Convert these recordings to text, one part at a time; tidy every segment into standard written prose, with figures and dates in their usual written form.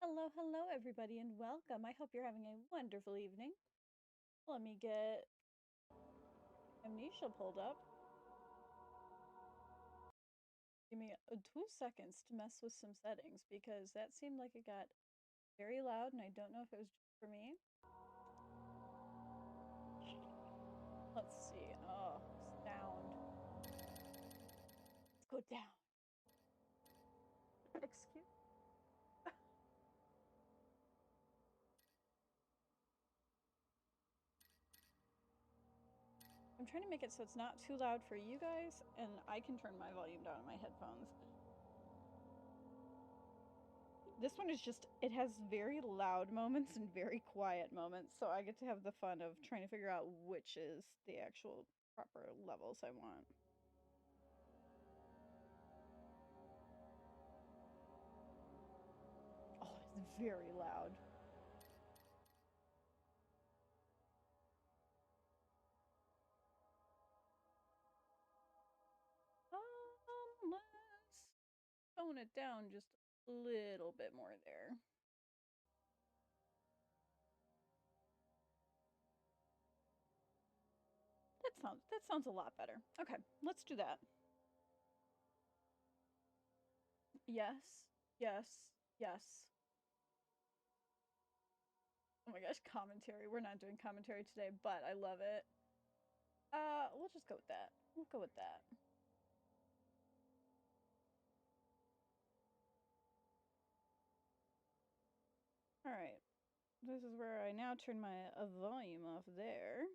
Hello, hello, everybody, and welcome. I hope you're having a wonderful evening. Let me get Amnesia pulled up. Give me 2 seconds to mess with some settings because that seemed like it got very loud, and I don't know if it was just for me. Let's see. Oh, sound. Let's go down. Excuse. I'm trying to make it so it's not too loud for you guys, and I can turn my volume down on my headphones. This one is just, it has very loud moments and very quiet moments, so I get to have the fun of trying to figure out which is the actual proper levels I want. Oh, it's very loud. Let's tone it down just a little bit more there. That sounds a lot better. Okay, let's do that. Yes, yes, yes. Oh my gosh, commentary. We're not doing commentary today, but I love it. We'll just go with that. We'll go with that. All right. This is where I now turn my volume off there.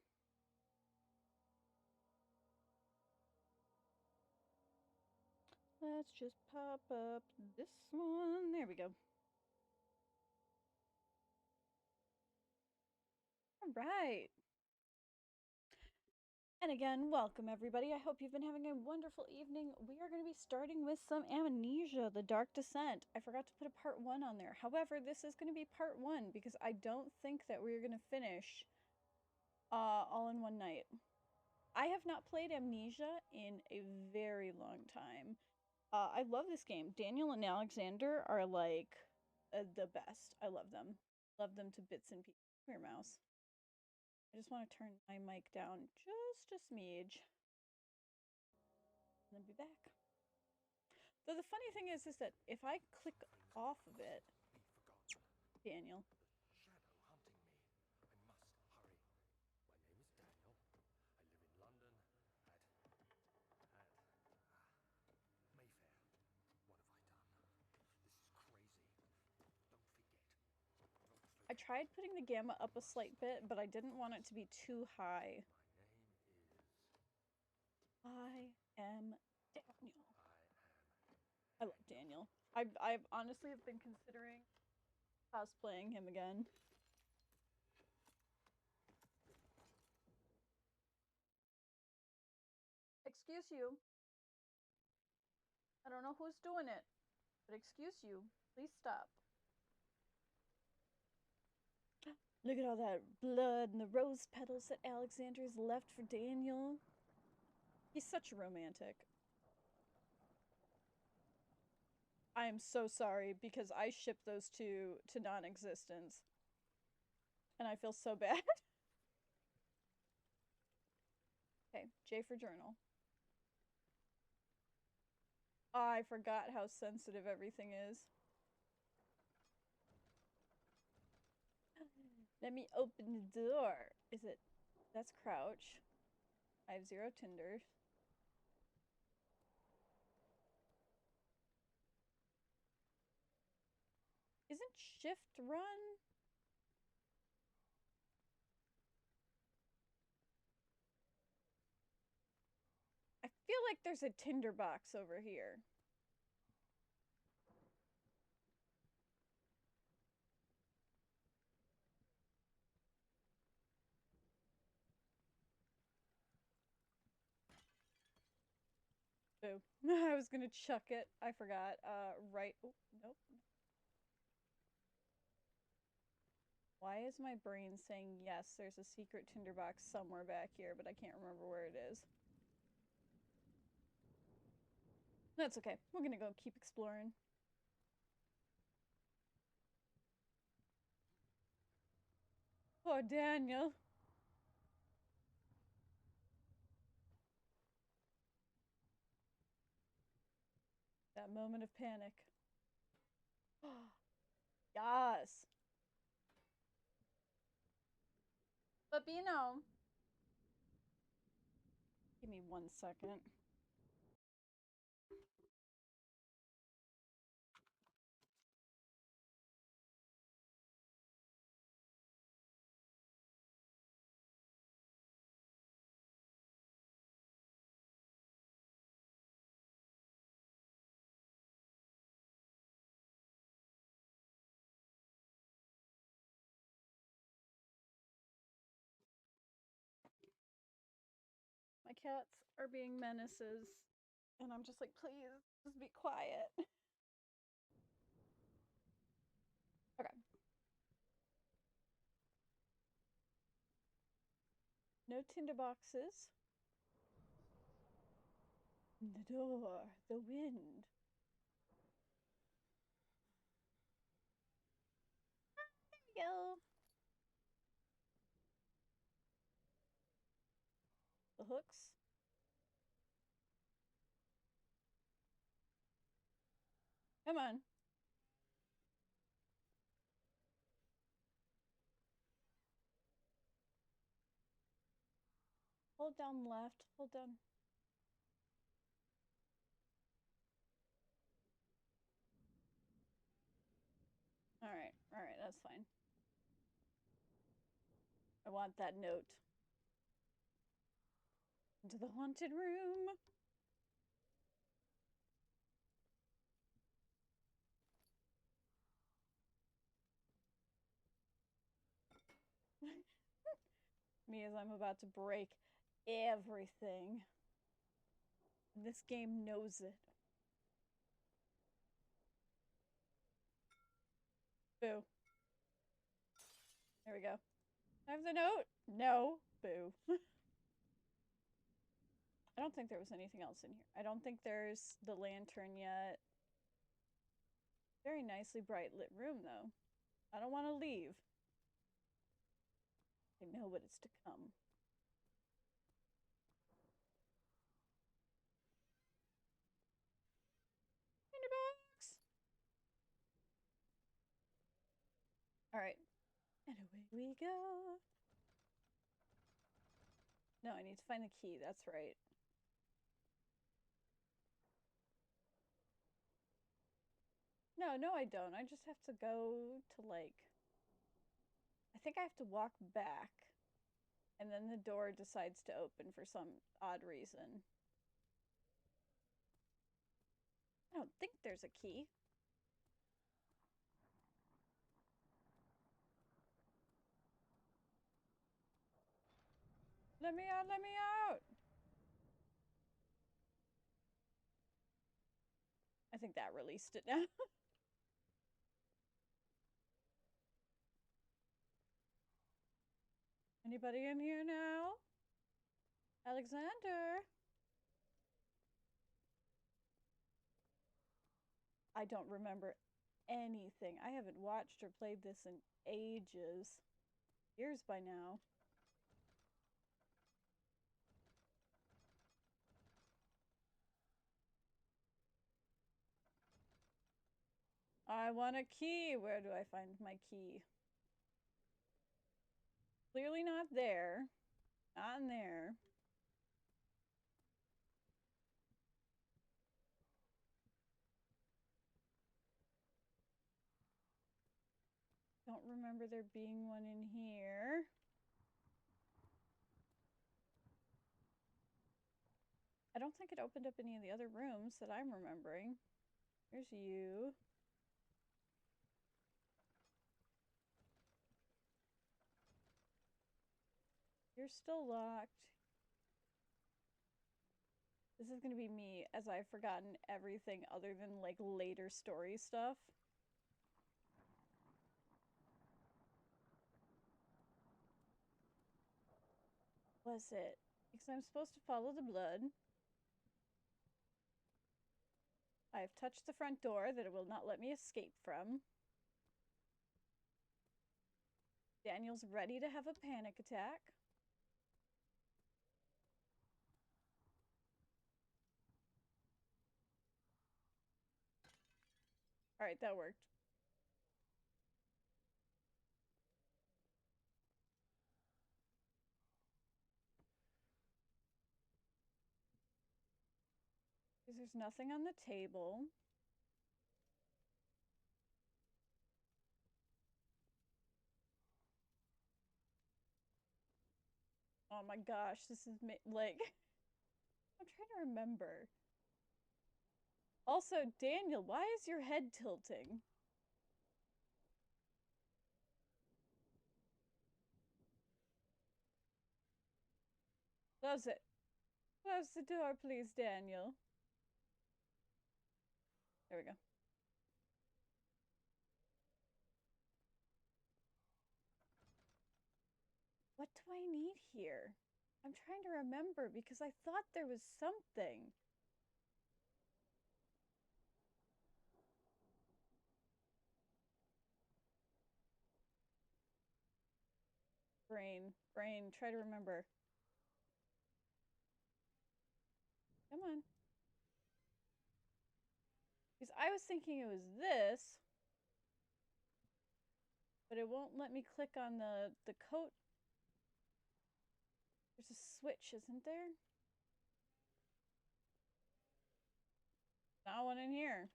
Let's just pop up this one. There we go. All right. And again, welcome everybody. I hope you've been having a wonderful evening. We are going to be starting with some Amnesia, the Dark Descent. I forgot to put a part 1 on there. However, this is going to be part 1 because I don't think that we're going to finish all in one night. I have not played Amnesia in a very long time. I love this game. Daniel and Alexander are like the best. I love them. Love them to bits and pieces. Come here, mouse. I just want to turn my mic down just a smidge. And then be back. Though the funny thing is that if I click off of it, Daniel. I tried putting the gamma up a slight bit, but I didn't want it to be too high. I am Daniel. I love Daniel. I've honestly have been considering cosplaying him again. Excuse you. I don't know who's doing it, but excuse you. Please stop. Look at all that blood and the rose petals that Alexander's left for Daniel. He's such a romantic. I am so sorry because I ship those two to non-existence. And I feel so bad. Okay, J for journal. Oh, I forgot how sensitive everything is. Let me open the door. Is it? That's crouch. I have 0 Tinder. Isn't shift run? I feel like there's a Tinder box over here. Boo. I was gonna chuck it. I forgot. Right. Oh, nope. Why is my brain saying yes, there's a secret tinderbox somewhere back here, but I can't remember where it is. That's okay. We're gonna go keep exploring. Poor Daniel. That moment of panic. Yes. But you know, give me 1 second. My cats are being menaces, and I'm just like, please, just be quiet. Okay. No tinder boxes. The door, the wind. There we go. The hooks. Come on. Hold down left. Hold down. Alright, that's fine. I want that note. Into the haunted room. Me as I'm about to break everything. And this game knows it. Boo. There we go. I have the note? No. Boo. I don't think there was anything else in here. I don't think there's the lantern yet. Very nicely bright lit room, though. I don't want to leave. I know what is to come. Tinderbox! Alright. And away we go. No, I need to find the key. That's right. No, I don't. I just have to go to, like... I think I have to walk back. And then the door decides to open for some odd reason. I don't think there's a key. Let me out, let me out! I think that released it now. Anybody in here now? Alexander? I don't remember anything. I haven't watched or played this in ages. Years by now. I want a key. Where do I find my key? Clearly not there. Not in there. Don't remember there being one in here. I don't think it opened up any of the other rooms that I'm remembering. Here's you. You're still locked. This is gonna be me, as I've forgotten everything other than, like, later story stuff. Was it? Because I'm supposed to follow the blood. I have touched the front door that it will not let me escape from. Daniel's ready to have a panic attack. Alright, that worked. Because there's nothing on the table. Oh my gosh, this is like... I'm trying to remember. Also, Daniel, why is your head tilting? Close it. Close the door, please, Daniel. There we go. What do I need here? I'm trying to remember because I thought there was something. Brain, try to remember. Come on. Because I was thinking it was this, but it won't let me click on the coat. There's a switch, isn't there? Not one in here.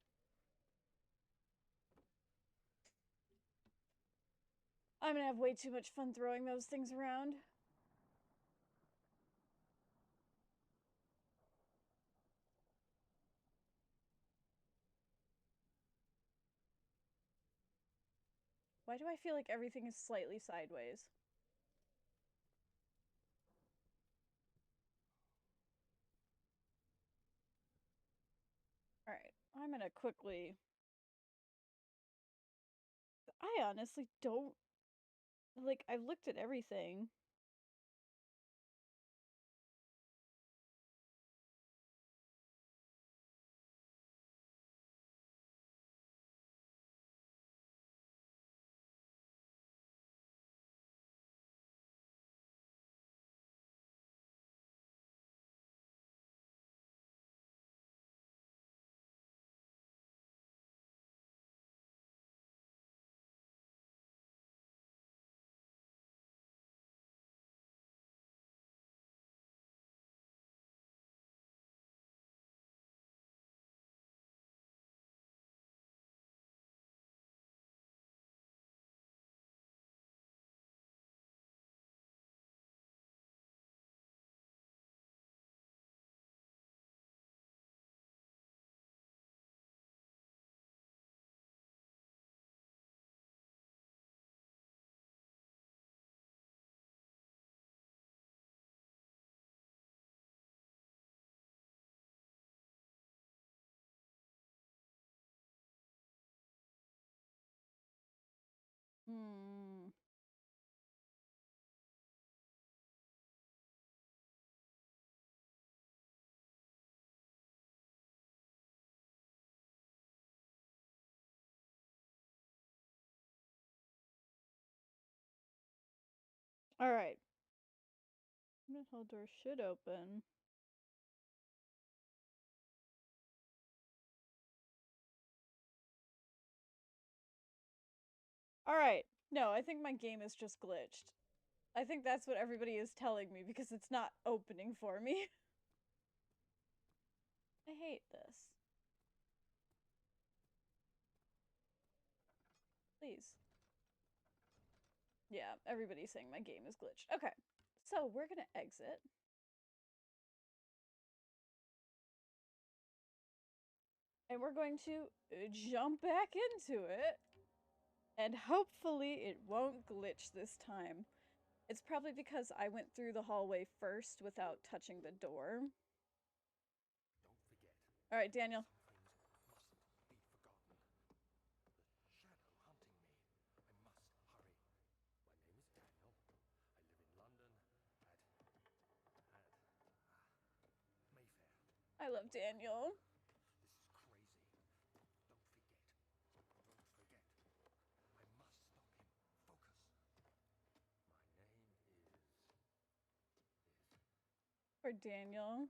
I'm gonna have way too much fun throwing those things around. Why do I feel like everything is slightly sideways? Alright, I'm gonna quickly... I honestly don't... Like, I've looked at everything. Hmm. Alright. Metal door should open. Alright. No, I think my game is just glitched. I think that's what everybody is telling me because it's not opening for me. I hate this. Please. Yeah, everybody's saying my game is glitched. Okay, so we're gonna exit. And we're going to jump back into it. And hopefully it won't glitch this time. It's probably because I went through the hallway first without touching the door. Alright, Daniel. I love Daniel. Alright, Daniel.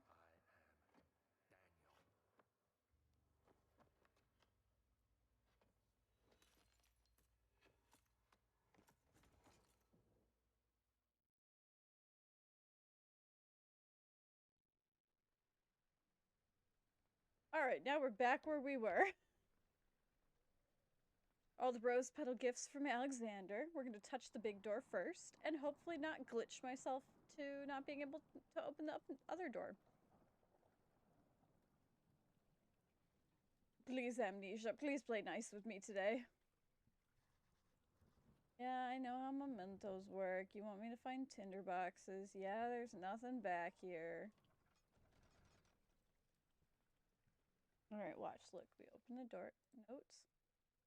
Alright, now we're back where we were. All the rose petal gifts from Alexander. We're going to touch the big door first, and hopefully not glitch myself to not being able to open the other door. Please, Amnesia, please play nice with me today. Yeah, I know how mementos work. You want me to find tinderboxes. Yeah, there's nothing back here. Alright, watch. Look, we open the door. Notes.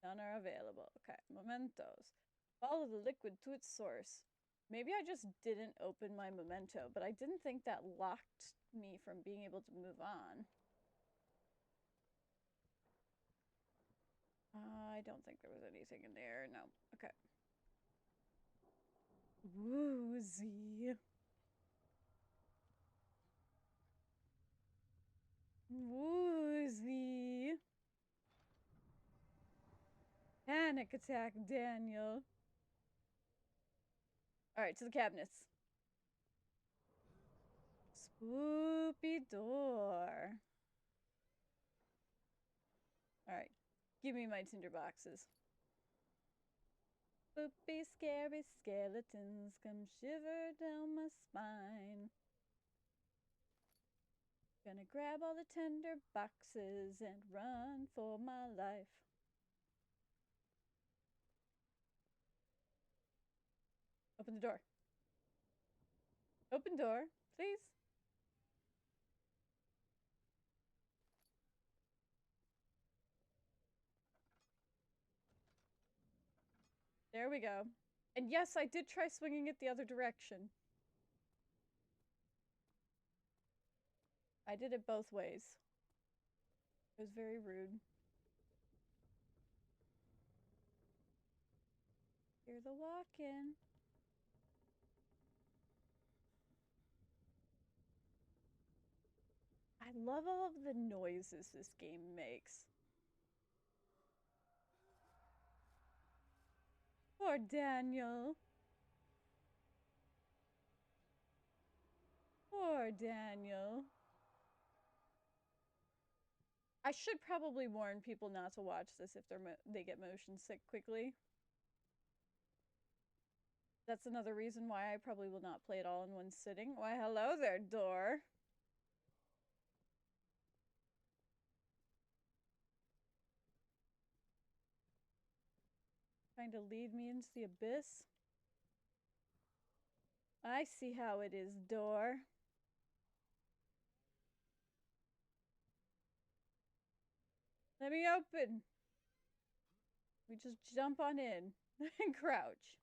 None are available. Okay, mementos. Follow the liquid to its source. Maybe I just didn't open my memento, but I didn't think that locked me from being able to move on. I don't think there was anything in there. No. Okay. Woozy. Woozy. Panic attack, Daniel. Alright, to the cabinets. Spoopy door. Alright, give me my tinderboxes. Spoopy, scary skeletons come shiver down my spine. Gonna grab all the tender boxes and run for my life. Open the door. Open door, please. There we go. And yes, I did try swinging it the other direction. I did it both ways. It was very rude. Hear the walk-in. I love all of the noises this game makes. Poor Daniel. Poor Daniel. I should probably warn people not to watch this if they get motion sick quickly. That's another reason why I probably will not play it all in one sitting. Why, hello there, door. Trying to lead me into the abyss. I see how it is, door. Let me open. We just jump on in and crouch.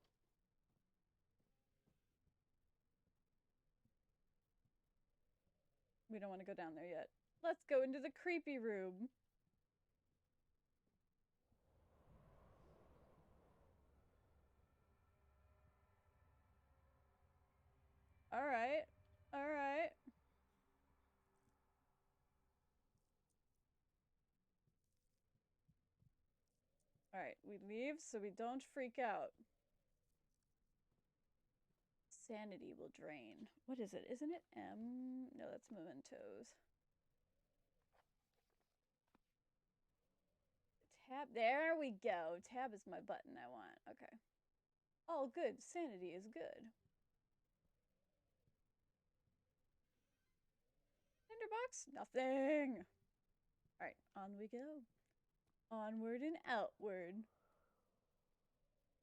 We don't want to go down there yet. Let's go into the creepy room. Alright. Alright. Alright, we leave so we don't freak out. Sanity will drain. What is it? Isn't it M? No, that's mementos. Tab. There we go. Tab is my button I want. Okay. All good. Sanity is good. Tinderbox? Nothing. Alright, on we go. Onward and outward.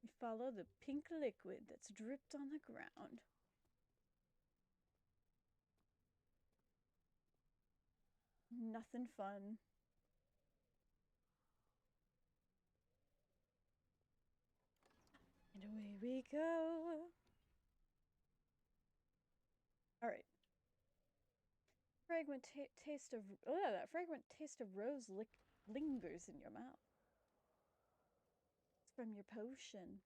We follow the pink liquid that's dripped on the ground. Nothing fun. And away we go. Alright. Fragrant taste of that fragrant taste of rose lingers in your mouth. It's from your potion.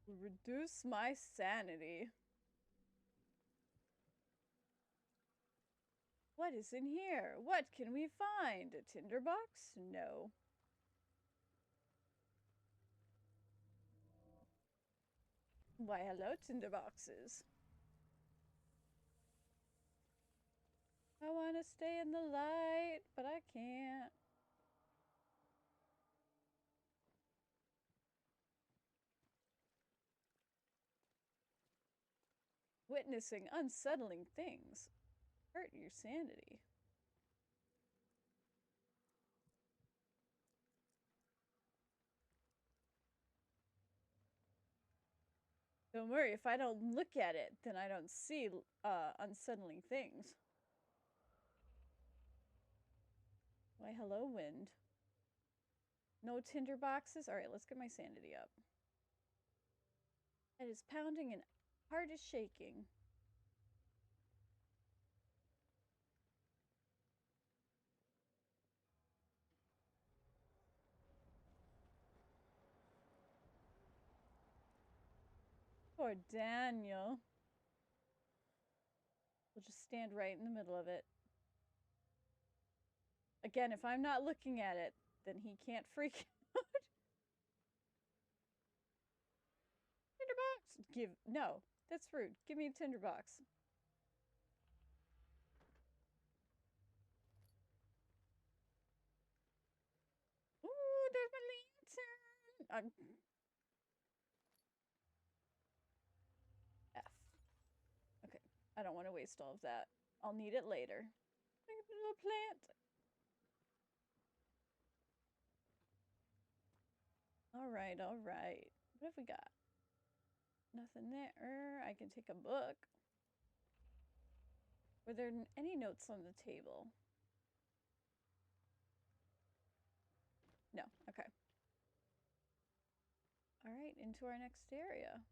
Reduce my sanity. What is in here? What can we find? A tinderbox? No. Why, hello, tinderboxes. I want to stay in the light, but I can't. Witnessing unsettling things hurt your sanity. Don't worry, if I don't look at it, then I don't see unsettling things. Why, hello, wind. No tinderboxes? Alright, let's get my sanity up. Head is pounding and heart is shaking. Poor Daniel. We'll just stand right in the middle of it. Again, if I'm not looking at it, then he can't freak out. Tinderbox! No, that's rude. Give me a tinderbox. Ooh, there's my lantern! F. Okay, I don't want to waste all of that. I'll need it later. Look at the little plant. Alright, alright. What have we got? Nothing there. I can take a book. Were there any notes on the table? No. Okay. Alright, into our next area.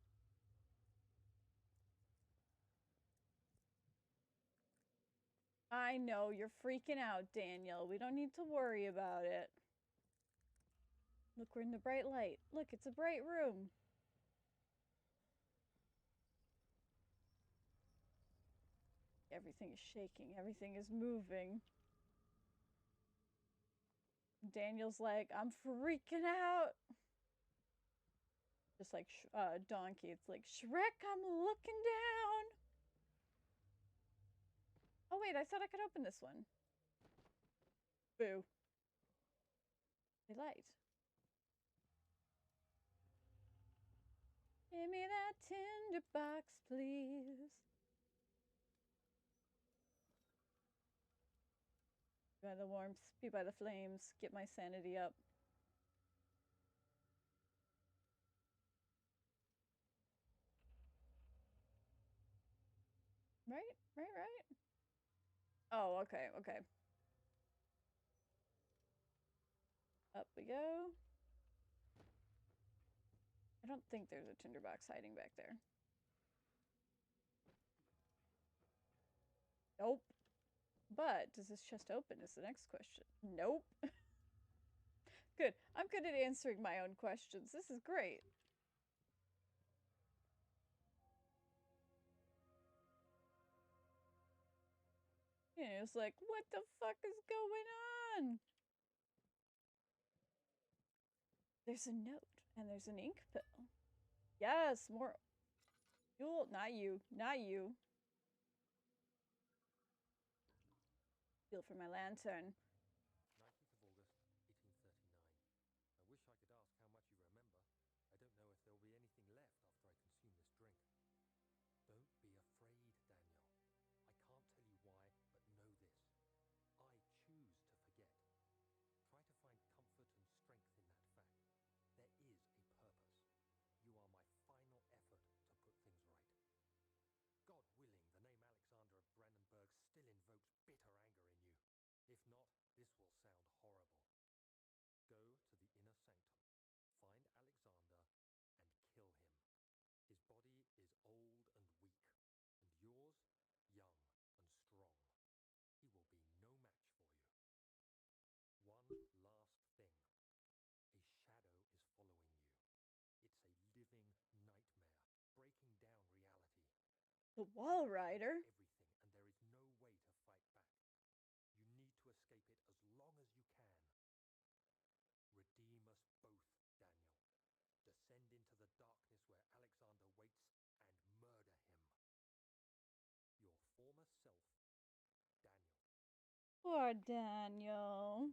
I know, you're freaking out, Daniel. We don't need to worry about it. Look, we're in the bright light. Look, it's a bright room. Everything is shaking. Everything is moving. Daniel's like, I'm freaking out. Just like Donkey. It's like, Shrek, I'm looking down. Oh, wait, I thought I could open this one. Boo. A light. Give me that tinderbox, please. Be by the warmth, be by the flames, get my sanity up. Right? Oh, okay, okay. Up we go. I don't think there's a tinderbox hiding back there. Nope. But does this chest open is the next question. Nope. Good. I'm good at answering my own questions. This is great. Yeah, it's like, what the fuck is going on? There's a note and there's an ink pill. Yes, more. You'll, not you, not you. Feel for my lantern. 19th of August, 1839. I wish I could ask how much you remember. I don't know if there'll be anything left after I consume this drink. Don't be afraid, Daniel. I can't tell you why, but know this. I choose to forget. Try to find comfort and strength in that fact. There is a purpose. You are my final effort to put things right. God willing, the name Alexander of Brandenburg still invokes bitter anger in you. If not, The Wall Rider? Everything, and there is no way to fight back. You need to escape it as long as you can. Redeem us both, Daniel. Descend into the darkness where Alexander waits and murder him. Your former self, Daniel. Poor Daniel.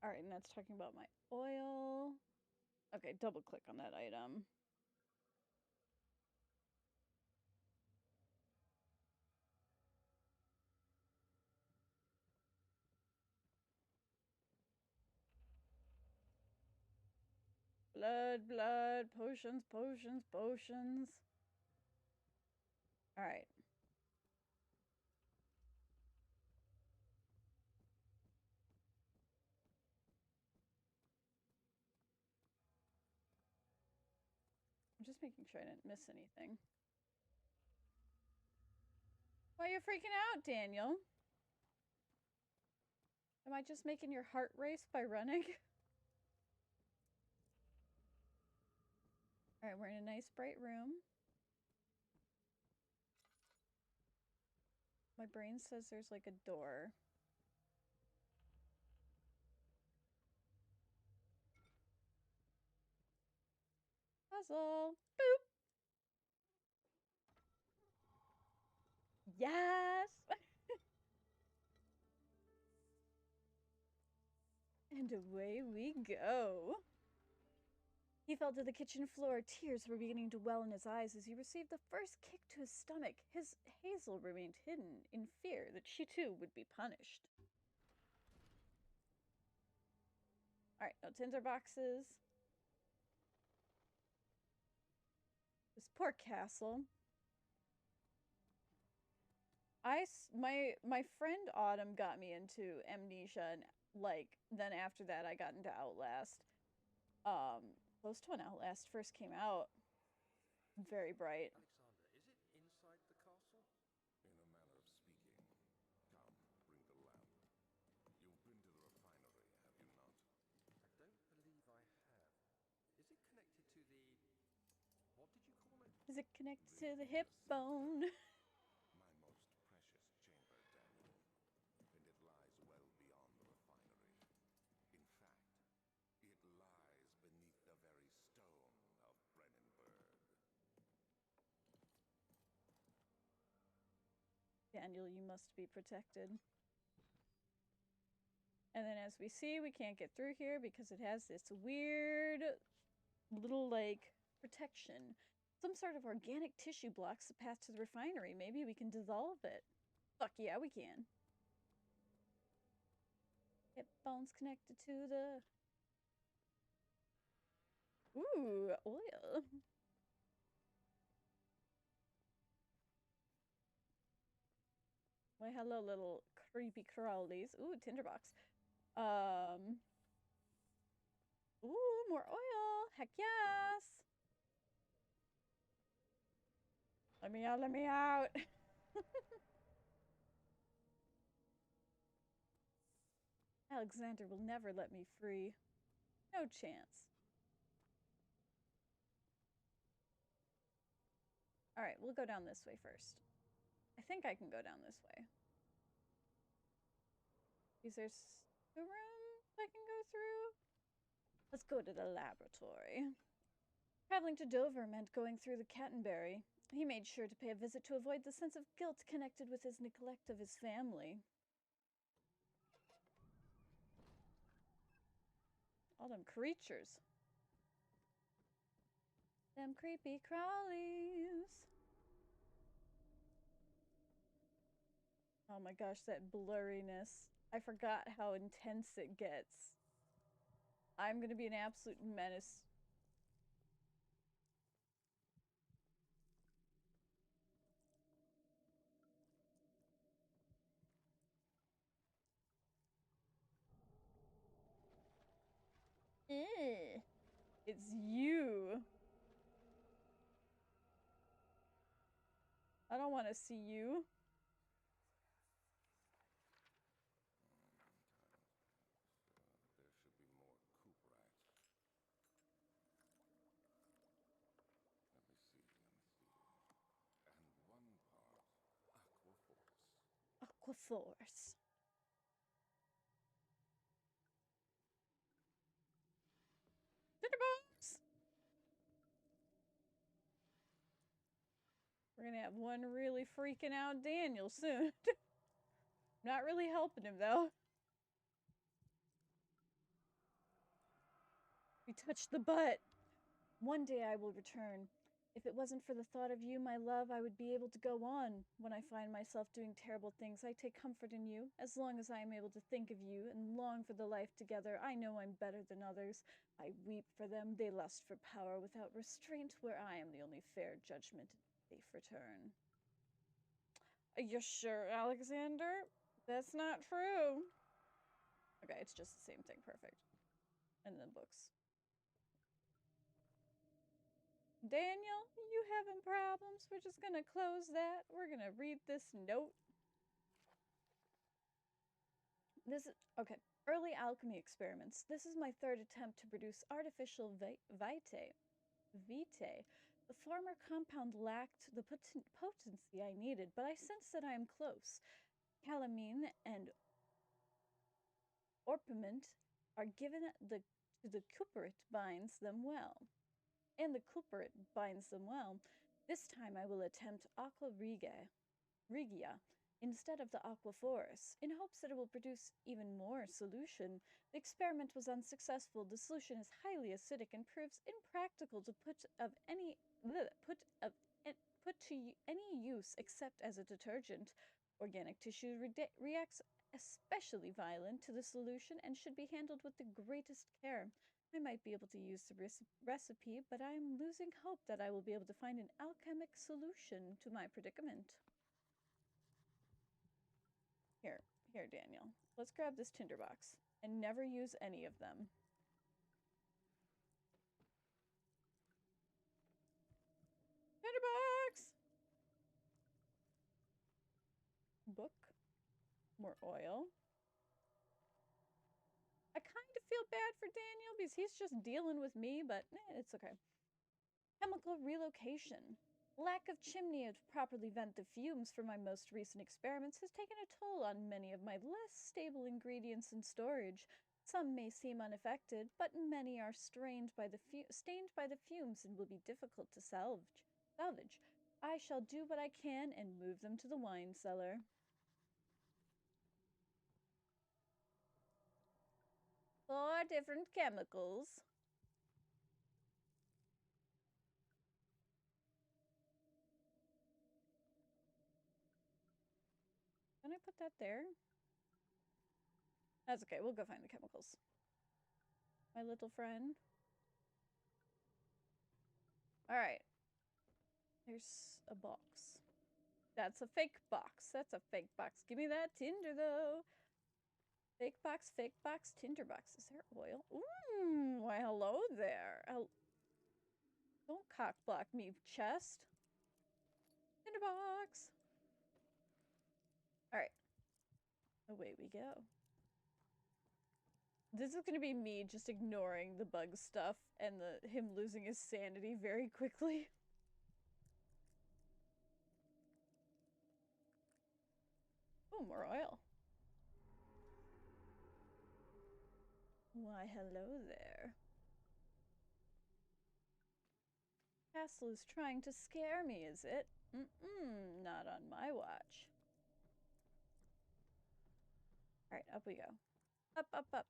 Alright, and that's talking about my oil. Okay, double click on that item. Blood, blood, potions, potions, potions. Alright. I'm just making sure I didn't miss anything. Why are you freaking out, Daniel? Am I just making your heart race by running? Alright, we're in a nice bright room. My brain says there's like a door. Puzzle! Boop! Yes! And away we go. He fell to the kitchen floor. Tears were beginning to well in his eyes as he received the first kick to his stomach. His Hazel remained hidden in fear that she too would be punished. Alright, no tinder boxes. This poor castle. My friend Autumn got me into Amnesia, and like then after that I got into Outlast. Close to when Outlast first came out. Very bright. Alexander, is it inside the castle? In a manner of speaking. Come, bring the lamp. You've been to the refinery, have you not? I don't believe I have. Is it connected to the... what did you call it? Is it connected to the hip bone? My most precious chamber, Daniel. And it lies well beyond the refinery. In fact, it lies beneath the very stone of Brennenburg. Daniel, you must be protected. And then as we see, we can't get through here because it has this weird little, like, protection. Some sort of organic tissue blocks the path to the refinery. Maybe we can dissolve it. Fuck yeah, we can. Hip bone's connected to the... Ooh, oil. Why, hello, little creepy crawlies. Ooh, tinderbox. Ooh, more oil. Heck yes. Let me out, let me out. Alexander will never let me free. No chance. Alright, we'll go down this way first. I think I can go down this way. Is there a room I can go through? Let's go to the laboratory. Traveling to Dover meant going through the Cattenberry. He made sure to pay a visit to avoid the sense of guilt connected with his neglect of his family. All them creatures. Them creepy crawlies. Oh my gosh, that blurriness. I forgot how intense it gets. I'm gonna be an absolute menace. It's you. I don't want to see you. There should be more coop rats. Let me see. Aquaforce. Tinderbox! We're gonna have one really freaking out Daniel soon. Not really helping him though. We touched the butt. One day I will return. If it wasn't for the thought of you, my love, I would be able to go on. When I find myself doing terrible things, I take comfort in you. As long as I am able to think of you and long for the life together, I know I'm better than others. I weep for them. They lust for power without restraint, where I am the only fair judgment and safe return. Are you sure, Alexander? That's not true. Okay, it's just the same thing. Perfect. And then books. Daniel, you having problems? We're just gonna close that. We're gonna read this note. This is okay. Early alchemy experiments. This is my third attempt to produce artificial vitae. The former compound lacked the potency I needed, but I sense that I am close. Calamine and orpiment are given to the cupirit binds them well. And the cupirit binds them well. This time I will attempt aqua regia instead of the aquaforus, in hopes that it will produce even more solution. The experiment was unsuccessful. The solution is highly acidic and proves impractical to put to any use except as a detergent. Organic tissue reacts especially violent to the solution and should be handled with the greatest care. I might be able to use the recipe, but I am losing hope that I will be able to find an alchemic solution to my predicament. Here, Daniel. Let's grab this tinderbox and never use any of them. Tinderbox! Book. More oil. I kind of feel bad for Daniel because he's just dealing with me, but it's okay. Chemical relocation. Lack of chimney to properly vent the fumes for my most recent experiments has taken a toll on many of my less stable ingredients in storage. Some may seem unaffected, but many are stained by the fumes and will be difficult to salvage. I shall do what I can and move them to the wine cellar. Four different chemicals. Can I put that there? That's okay. We'll go find the chemicals. My little friend. All right. There's a box. That's a fake box. That's a fake box. Give me that tinder, though. Fake box, tinder box. Is there oil? Ooh, why, hello there. Don't cock block me, chest. Tinder box. All right. Away we go. This is going to be me just ignoring the bug stuff and him losing his sanity very quickly. Oh, more oil. Why, hello there. Castle is trying to scare me, is it? Not on my watch. Alright, up we go. Up, up, up.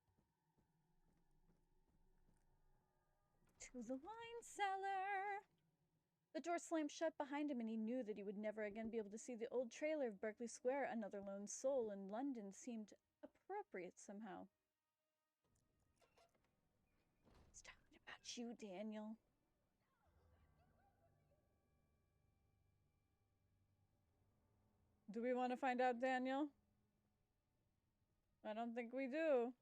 To the wine cellar. The door slammed shut behind him, and he knew that he would never again be able to see the old trailer of Berkeley Square. Another lone soul in London seemed appropriate somehow. He's talking about you, Daniel. Do we want to find out, Daniel? I don't think we do.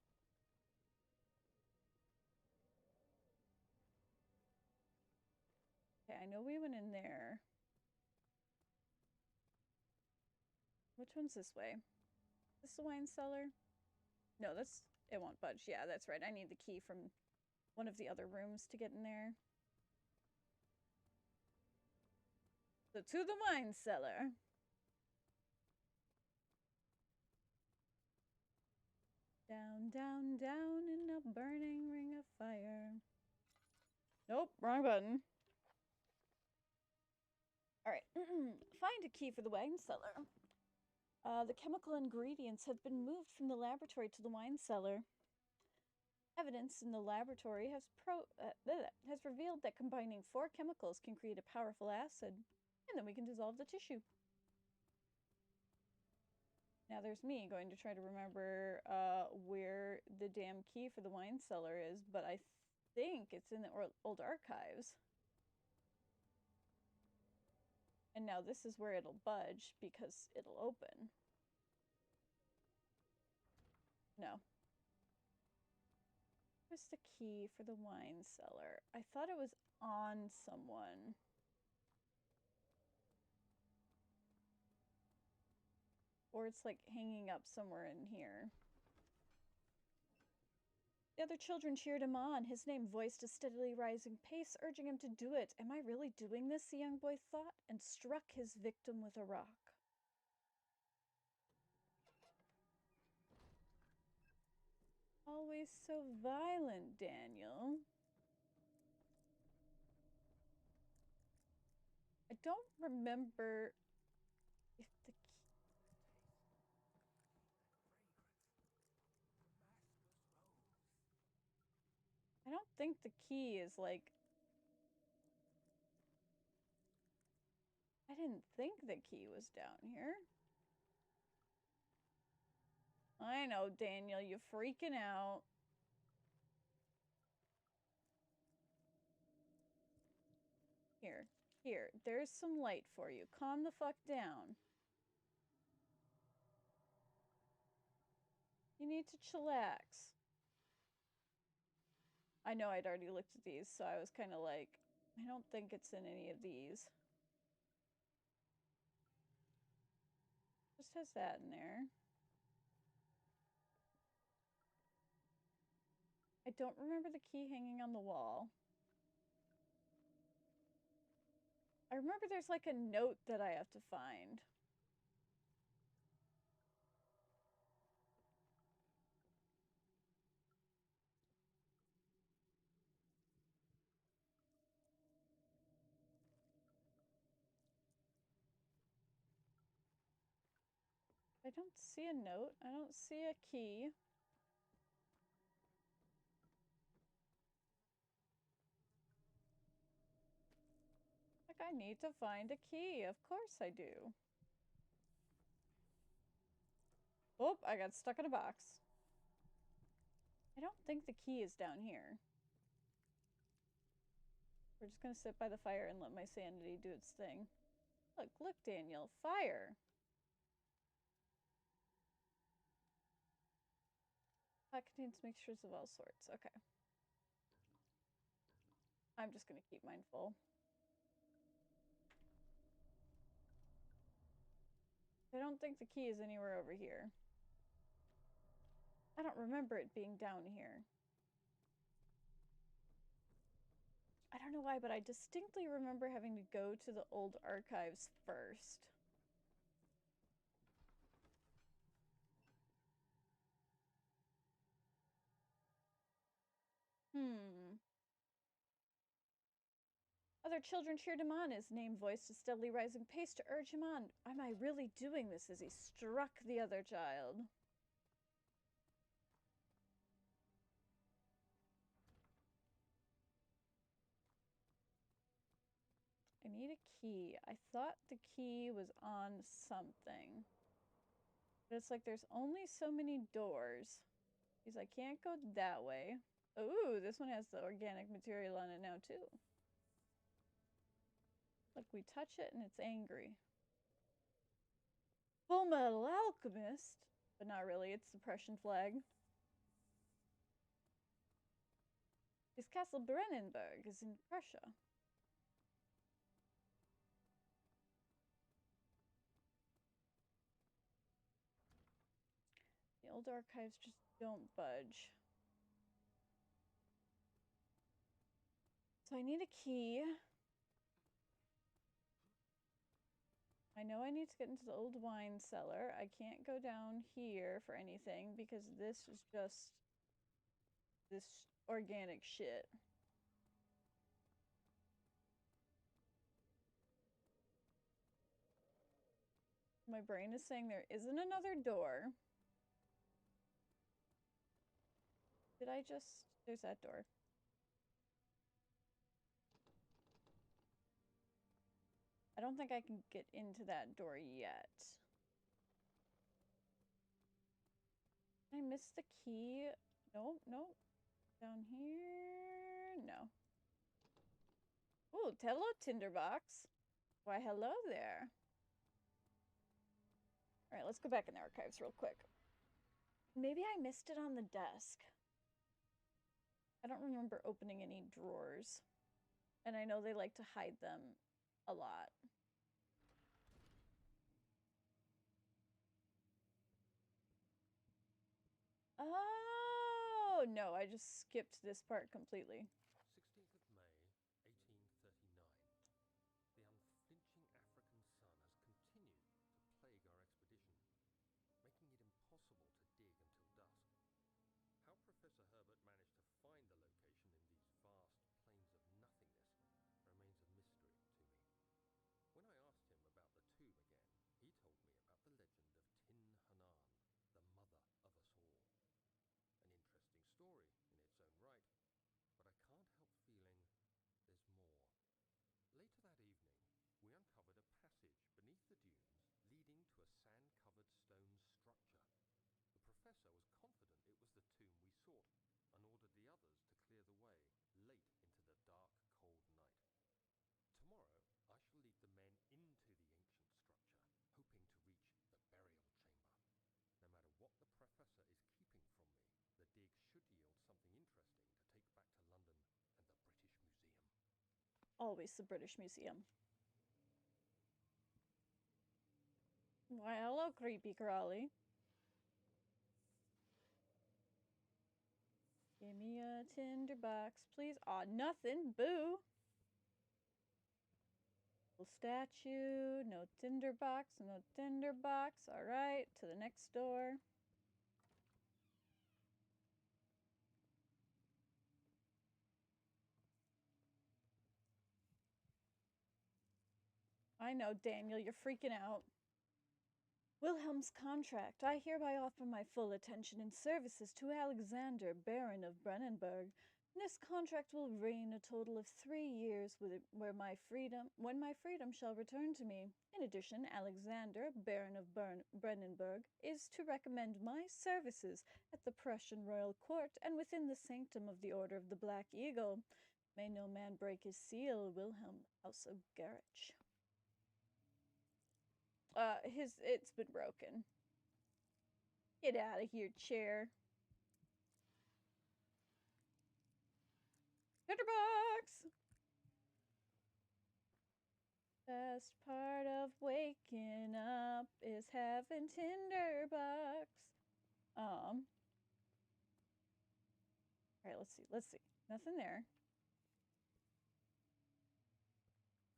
Okay, I know we went in there. Which one's this way? Is this the wine cellar? No, it won't budge. Yeah, that's right. I need the key from one of the other rooms to get in there. So to the wine cellar. Down, down, down in a burning ring of fire. Nope, wrong button. Alright, find a key for the wine cellar. The chemical ingredients have been moved from the laboratory to the wine cellar. Evidence in the laboratory has revealed that combining 4 chemicals can create a powerful acid, and then we can dissolve the tissue. Now there's me going to try to remember where the damn key for the wine cellar is, but I think it's in the old archives. And now this is where it'll budge because it'll open. No. Where's the key for the wine cellar? I thought it was on someone. Or it's like hanging up somewhere in here. The other children cheered him on. His name voiced a steadily rising pace, urging him to do it. Am I really doing this? The young boy thought, and struck his victim with a rock. Always so violent, Daniel. I don't remember if the key... I don't think the key is like... I didn't think the key was down here. I know, Daniel, you're freaking out. Here, there's some light for you. Calm the fuck down. You need to chillax. I know I'd already looked at these, so I was kind of like, I don't think it's in any of these. Just has that in there. I don't remember the key hanging on the wall. I remember there's like a note that I have to find. I don't see a note. I don't see a key. Like, I need to find a key. Of course I do. Oh, I got stuck in a box. I don't think the key is down here. We're just gonna sit by the fire and let my sanity do its thing. Look, Daniel. Fire! Pot contains mixtures of all sorts. Okay. I'm just gonna keep mine full. I don't think the key is anywhere over here. I don't remember it being down here. I don't know why, but I distinctly remember having to go to the old archives first. Other children cheered him on, his name voiced a steadily rising pace to urge him on. Am I really doing this? As he struck the other child. I need a key. I thought the key was on something. But it's like there's only so many doors. Because I can't go that way. Ooh, this one has the organic material on it now too. Look, we touch it and it's angry. Full Metal Alchemist? But not really, it's the Prussian flag. His castle Brennenburg is in Prussia. The old archives just don't budge. So I need a key. I know I need to get into the old wine cellar. I can't go down here for anything because this is just this organic shit. My brain is saying there isn't another door. Did I just... There's that door. I don't think I can get into that door yet. I missed the key. Nope, nope. Down here? No. Ooh, hello, Tinderbox. Why, hello there. Alright, let's go back in the archives real quick. Maybe I missed it on the desk. I don't remember opening any drawers. And I know they like to hide them a lot. Oh, no, I just skipped this part completely. 16th of May, 1839. The unflinching African sun has continued to plague our expedition, making it impossible to dig until dusk. How Professor Herbert managed to find the location in these vast plains of nothingness remains a mystery to me. When I asked him about the tomb again, he told me about the legend of Tin Hanan, the mother of us all. An interesting story in its own right, but I can't help feeling there's more. Later that evening, we uncovered a passage beneath the dunes leading to a sand-covered stone structure. The professor was confident it was the tomb we sought and ordered the others to clear the way late into the dark, cold night. Tomorrow, I shall lead the men into the ancient structure, hoping to reach the burial chamber. No matter what the professor is keeping from me, the dig should yield something interesting to take back to London and the British Museum. Always the British Museum. Why, hello, creepy crawly. Give me a tinderbox, please. Aw, nothing. Boo. Little statue. No tinderbox. No tinderbox. Alright, to the next door. I know, Daniel, you're freaking out. Wilhelm's contract. I hereby offer my full attention and services to Alexander, Baron of Brennenburg. This contract will reign a total of 3 years when my freedom shall return to me. In addition, Alexander, Baron of Brennenburg, is to recommend my services at the Prussian royal court and within the sanctum of the Order of the Black Eagle. May no man break his seal, Wilhelm, House of Garrich. It's been broken. Get out of here, chair. Tinderbox! Best part of waking up is having Tinderbox. Alright, let's see. Nothing there.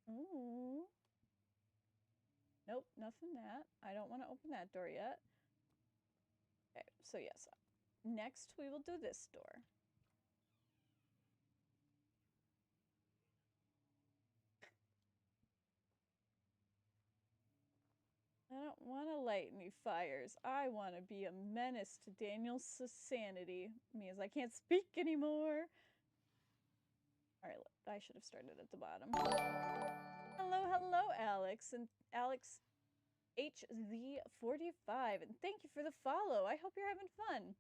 Ooh. Nope, nothing that. I don't want to open that door yet. Okay, so yes. Next, we will do this door. I don't want to light any fires. I want to be a menace to Daniel's sanity. Means I can't speak anymore. Alright, I should have started at the bottom. Hello, hello, Alex. And Alex HZ45. And thank you for the follow. I hope you're having fun.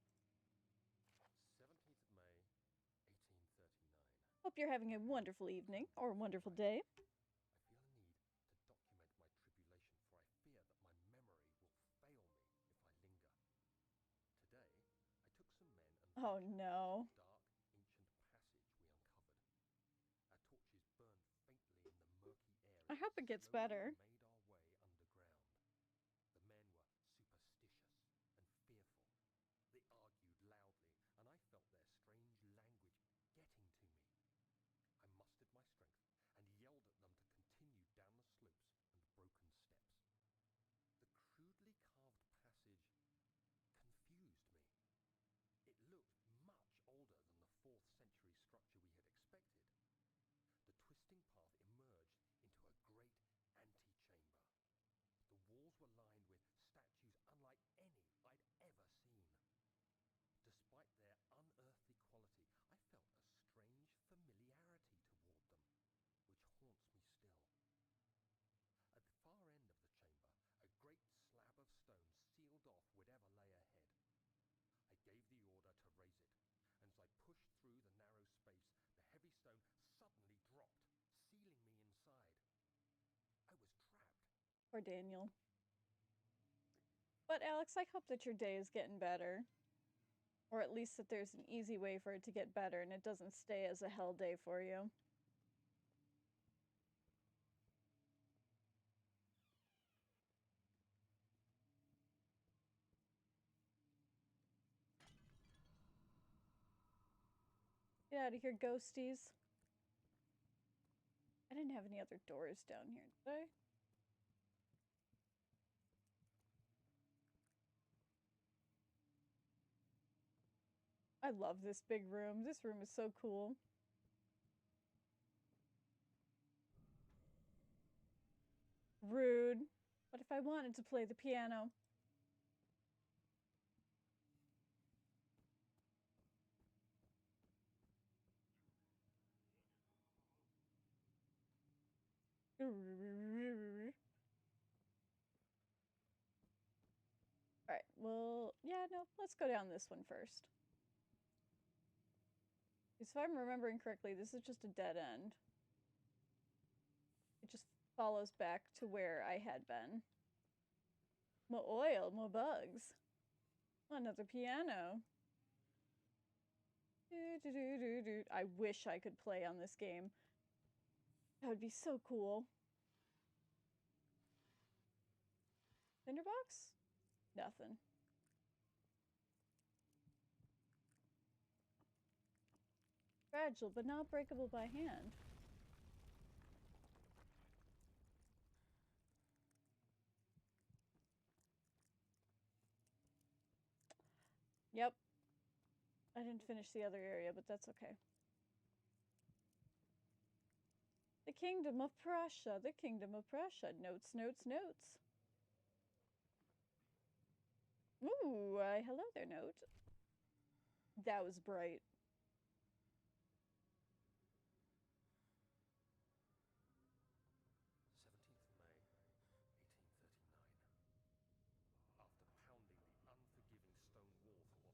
17th of May, 1839. Hope you're having a wonderful evening or a wonderful day. I feel a need to document my tribulation, for I fear that my memory will fail me if I linger. Today, I took some men and Oh no. dark, ancient passage we uncovered. Our torches burned faintly in the murky air. I hope it gets better. We made our way underground. The men were superstitious and fearful. They argued loudly, and I felt their strange language getting to me. I mustered my strength and yelled at them to continue down the slopes and broken steps. Poor Daniel. But Alex, I hope that your day is getting better. Or at least that there's an easy way for it to get better and it doesn't stay as a hell day for you. Get out of here, ghosties. I didn't have any other doors down here, did I? I love this big room. This room is so cool. Rude. What if I wanted to play the piano? Alright, well, yeah, no, let's go down this one first. Because if I'm remembering correctly, this is just a dead end. It just follows back to where I had been. More oil, more bugs. Another piano. I wish I could play on this game. That would be so cool. Tinderbox? Nothing. Fragile, but not breakable by hand. Yep. I didn't finish the other area, but that's okay. The Kingdom of Prussia. The Kingdom of Prussia. Notes, notes, notes. Ooh, hello there, note. That was bright. 17th of May, 1839. After pounding the unforgiving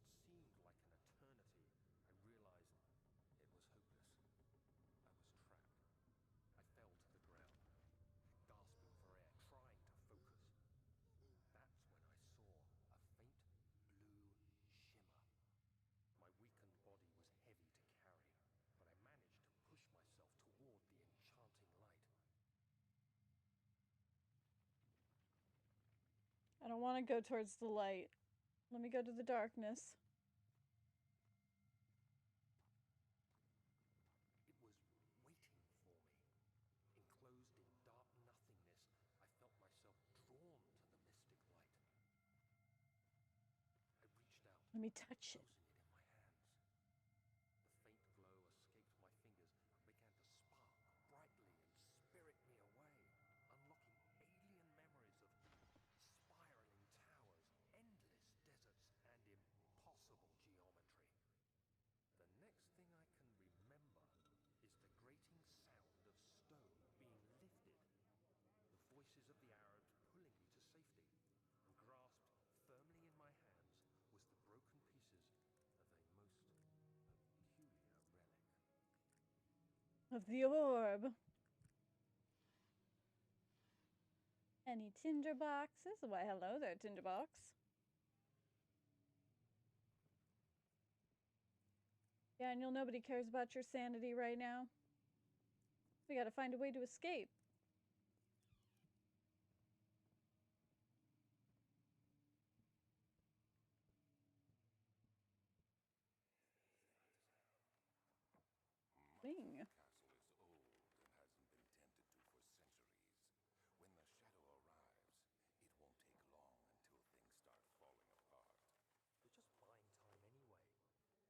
stone wall for what seemed like an eternity, I realized it was hopeless. I was trapped. I fell to the ground, gasping for air, trying to focus. That's when I saw a faint blue shimmer. My weakened body was heavy to carry, but I managed to push myself toward the enchanting light. I don't want to go towards the light. Let me go to the darkness. It was waiting for me. Enclosed in dark nothingness, I felt myself drawn to the mystic light. I reached out, Let me touch it. closing it in my hands. The faint glow escaped my fingers and began to spark brightly and spirit me away, unlocking alien memories of spiraling towers, endless deserts, and impossible geometry. The next thing I can remember is the grating sound of stone being lifted, the voices of the Arabs pulling me to safety, and grasped firmly in my hands was the broken pieces of a most peculiar relic. Of the orb. Any tinder boxes? Why, hello there, tinderbox. Daniel, nobody cares about your sanity right now. We gotta find a way to escape. Wing. Castle is old and hasn't been tended to for centuries. When the shadow arrives, it won't take long until things start falling apart. We're just buying time anyway.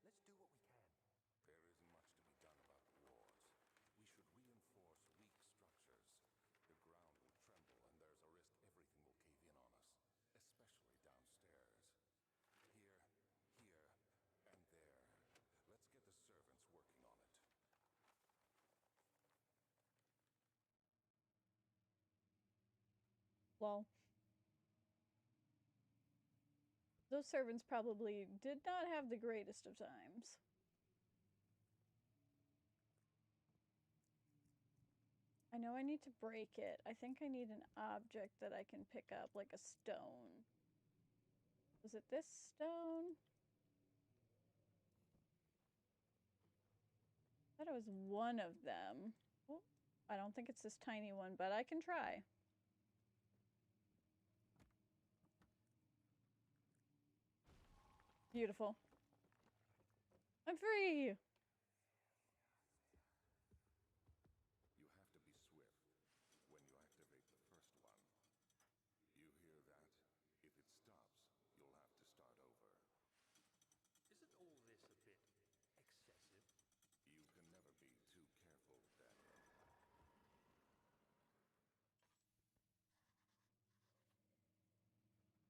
Let's do what we can. There isn't much to be done about the walls. We should reinforce weak structures. The ground will tremble and there's a risk everything will cave in on us, especially downstairs. Here, and there. Let's get the servants working on it. Well, those servants probably did not have the greatest of times. I know I need to break it. I think I need an object that I can pick up, like a stone. Was it this stone? I thought it was one of them. Oh, I don't think it's this tiny one, but I can try. Beautiful. I'm free! You have to be swift when you activate the first one. You hear that? If it stops, you'll have to start over. Isn't all this a bit excessive? You can never be too careful, Daniel.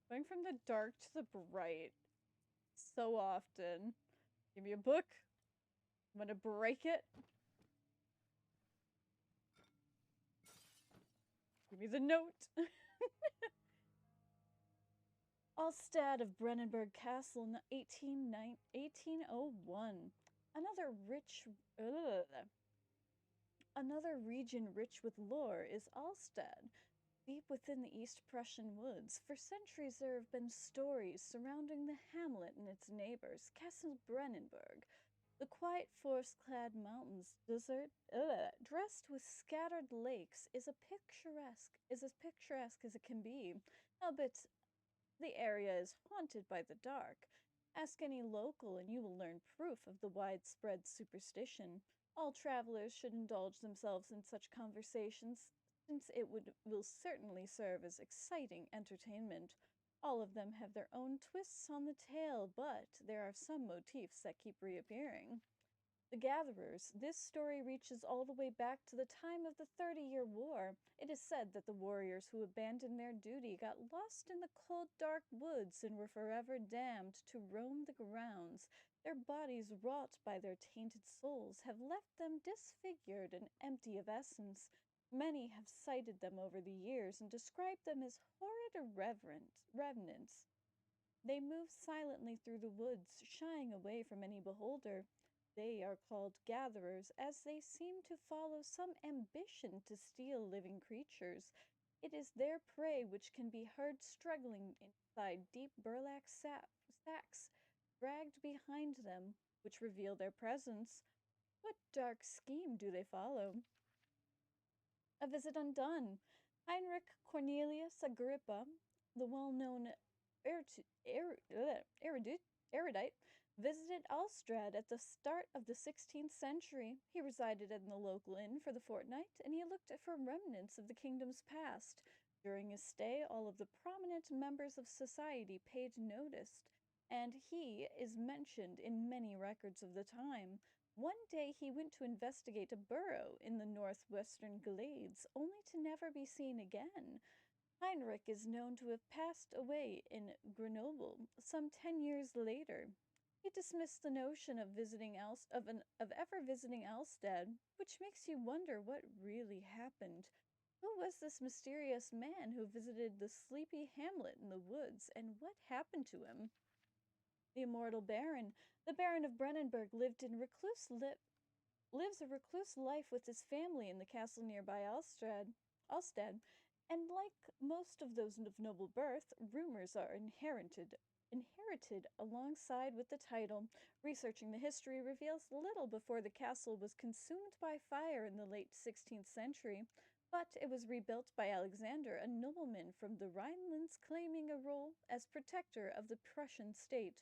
Going from the dark to the bright so often. Give me a book. I'm gonna break it. Give me the note. Alstad of Brennenburg Castle in 1801. Another rich. Another region rich with lore is Alstad. Deep within the East Prussian woods, for centuries there have been stories surrounding the hamlet and its neighbors, Castle Brennenburg. The quiet forest-clad mountains, dressed with scattered lakes, is as picturesque as it can be, albeit the area is haunted by the dark. Ask any local and you will learn proof of the widespread superstition. All travelers should indulge themselves in such conversations, since it will certainly serve as exciting entertainment. All of them have their own twists on the tale, but there are some motifs that keep reappearing. The Gatherers. This story reaches all the way back to the time of the 30-Year War. It is said that the warriors who abandoned their duty got lost in the cold, dark woods and were forever damned to roam the grounds. Their bodies, wrought by their tainted souls, have left them disfigured and empty of essence. Many have cited them over the years and described them as horrid revenants. They move silently through the woods, shying away from any beholder. They are called gatherers, as they seem to follow some ambition to steal living creatures. It is their prey which can be heard struggling inside deep burlap sacks, dragged behind them, which reveal their presence. What dark scheme do they follow? A visit undone. Heinrich Cornelius Agrippa, the well-known erudite, visited Alstrad at the start of the 16th century. He resided in the local inn for the fortnight, and he looked for remnants of the kingdom's past. During his stay, all of the prominent members of society paid notice, and he is mentioned in many records of the time. One day he went to investigate a burrow in the northwestern glades, only to never be seen again. Heinrich is known to have passed away in Grenoble some 10 years later. He dismissed the notion of ever visiting Alstad, which makes you wonder what really happened. Who was this mysterious man who visited the sleepy hamlet in the woods, and what happened to him? The immortal Baron. The Baron of Brennenburg lives a recluse life with his family in the castle nearby Alstad, and like most of those of noble birth, rumors are inherited alongside with the title. Researching the history reveals little before the castle was consumed by fire in the late 16th century, but it was rebuilt by Alexander, a nobleman from the Rhinelands claiming a role as protector of the Prussian state.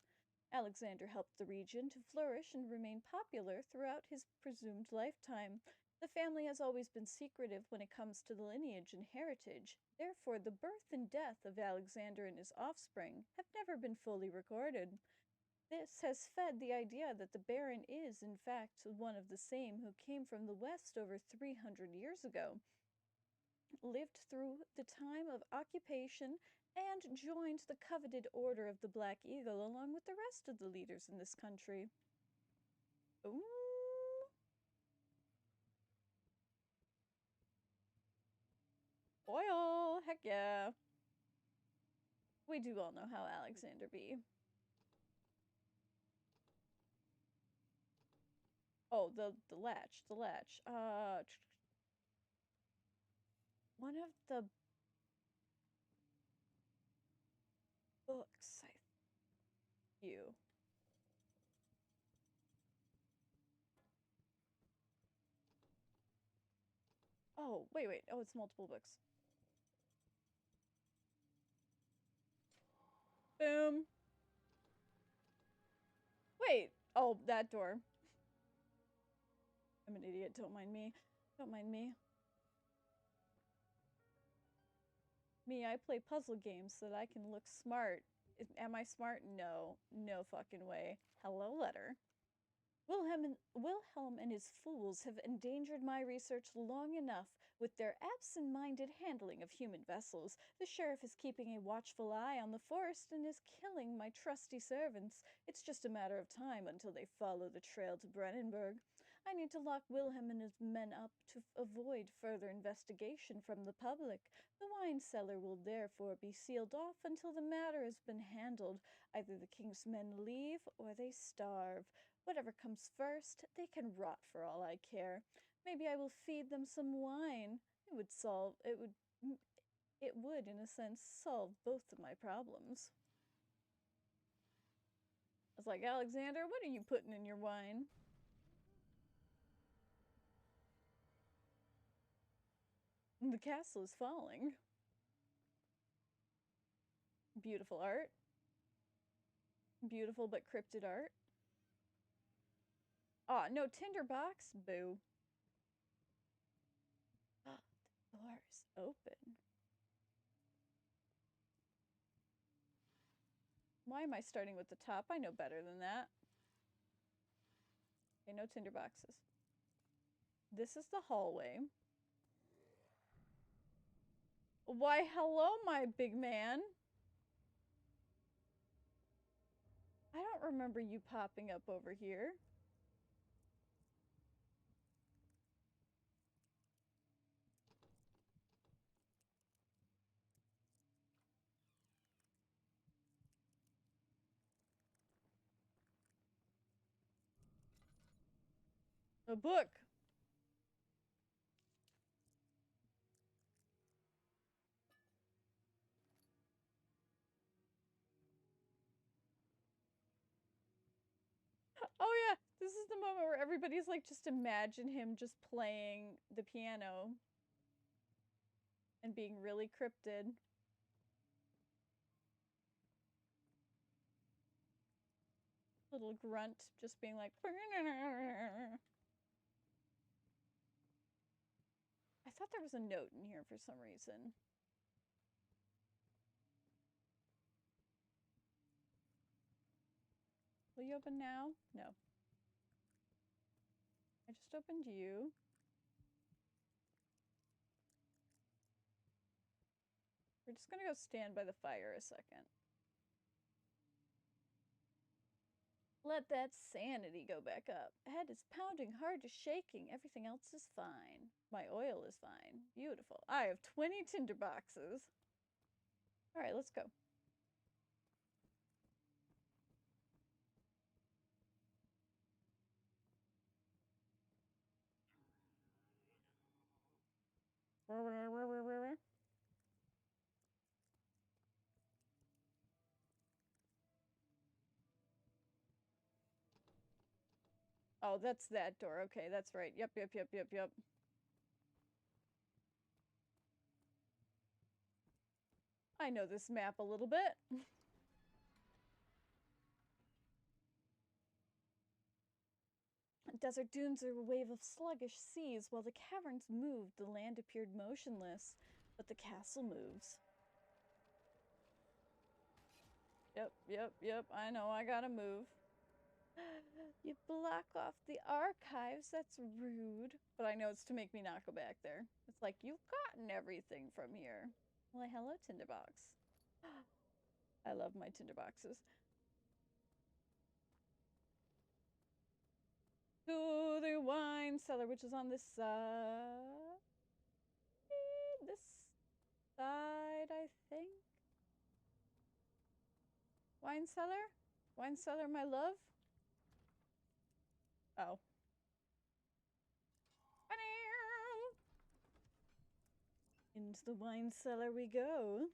Alexander helped the region to flourish and remain popular throughout his presumed lifetime. The family has always been secretive when it comes to the lineage and heritage. Therefore, the birth and death of Alexander and his offspring have never been fully recorded. This has fed the idea that the Baron is, in fact, one of the same who came from the West over 300 years ago, lived through the time of occupation, and joined the coveted Order of the Black Eagle along with the rest of the leaders in this country. Ooh. Oil! Heck yeah. We do all know how Alexander be. Oh, the latch. one of the books. You. Oh, wait. Oh, it's multiple books. Boom. Wait. Oh, that door. I'm an idiot. Don't mind me. Don't mind me. Me, I play puzzle games so that I can look smart. Am I smart? No. No fucking way. Hello, letter. Wilhelm and his fools have endangered my research long enough with their absent-minded handling of human vessels. The sheriff is keeping a watchful eye on the forest and is killing my trusty servants. It's just a matter of time until they follow the trail to Brennenburg. I need to lock Wilhelm and his men up to avoid further investigation from the public. The wine cellar will therefore be sealed off until the matter has been handled. Either the king's men leave or they starve. Whatever comes first, they can rot for all I care. Maybe I will feed them some wine. It would, in a sense, solve both of my problems. I was like, Alexander, what are you putting in your wine? The castle is falling. Beautiful art. Beautiful but cryptid art. Aw, no tinderbox? Boo. The door's open. Why am I starting with the top? I know better than that. Okay, no tinderboxes. This is the hallway. Why, hello, my big man. I don't remember you popping up over here. A book. Oh yeah, this is the moment where everybody's like, just imagine him just playing the piano and being really cryptid. Little grunt just being like, I thought there was a note in here for some reason. Will you open now? No. I just opened you. We're just gonna go stand by the fire a second. Let that sanity go back up. Head is pounding, heart is shaking. Everything else is fine. My oil is fine. Beautiful. I have 20 tinder boxes. All right, let's go. Oh, that's that door. Okay, that's right. Yep. I know this map a little bit. Desert dunes are a wave of sluggish seas. While the caverns moved, the land appeared motionless. But the castle moves. Yep. I know, I gotta move. You block off the archives? That's rude. But I know it's to make me not go back there. It's like, you've gotten everything from here. Well, hello, tinderbox. I love my tinderboxes. To the wine cellar, which is on this side. This side, I think. Wine cellar? Wine cellar, my love? Oh. In Into the wine cellar we go.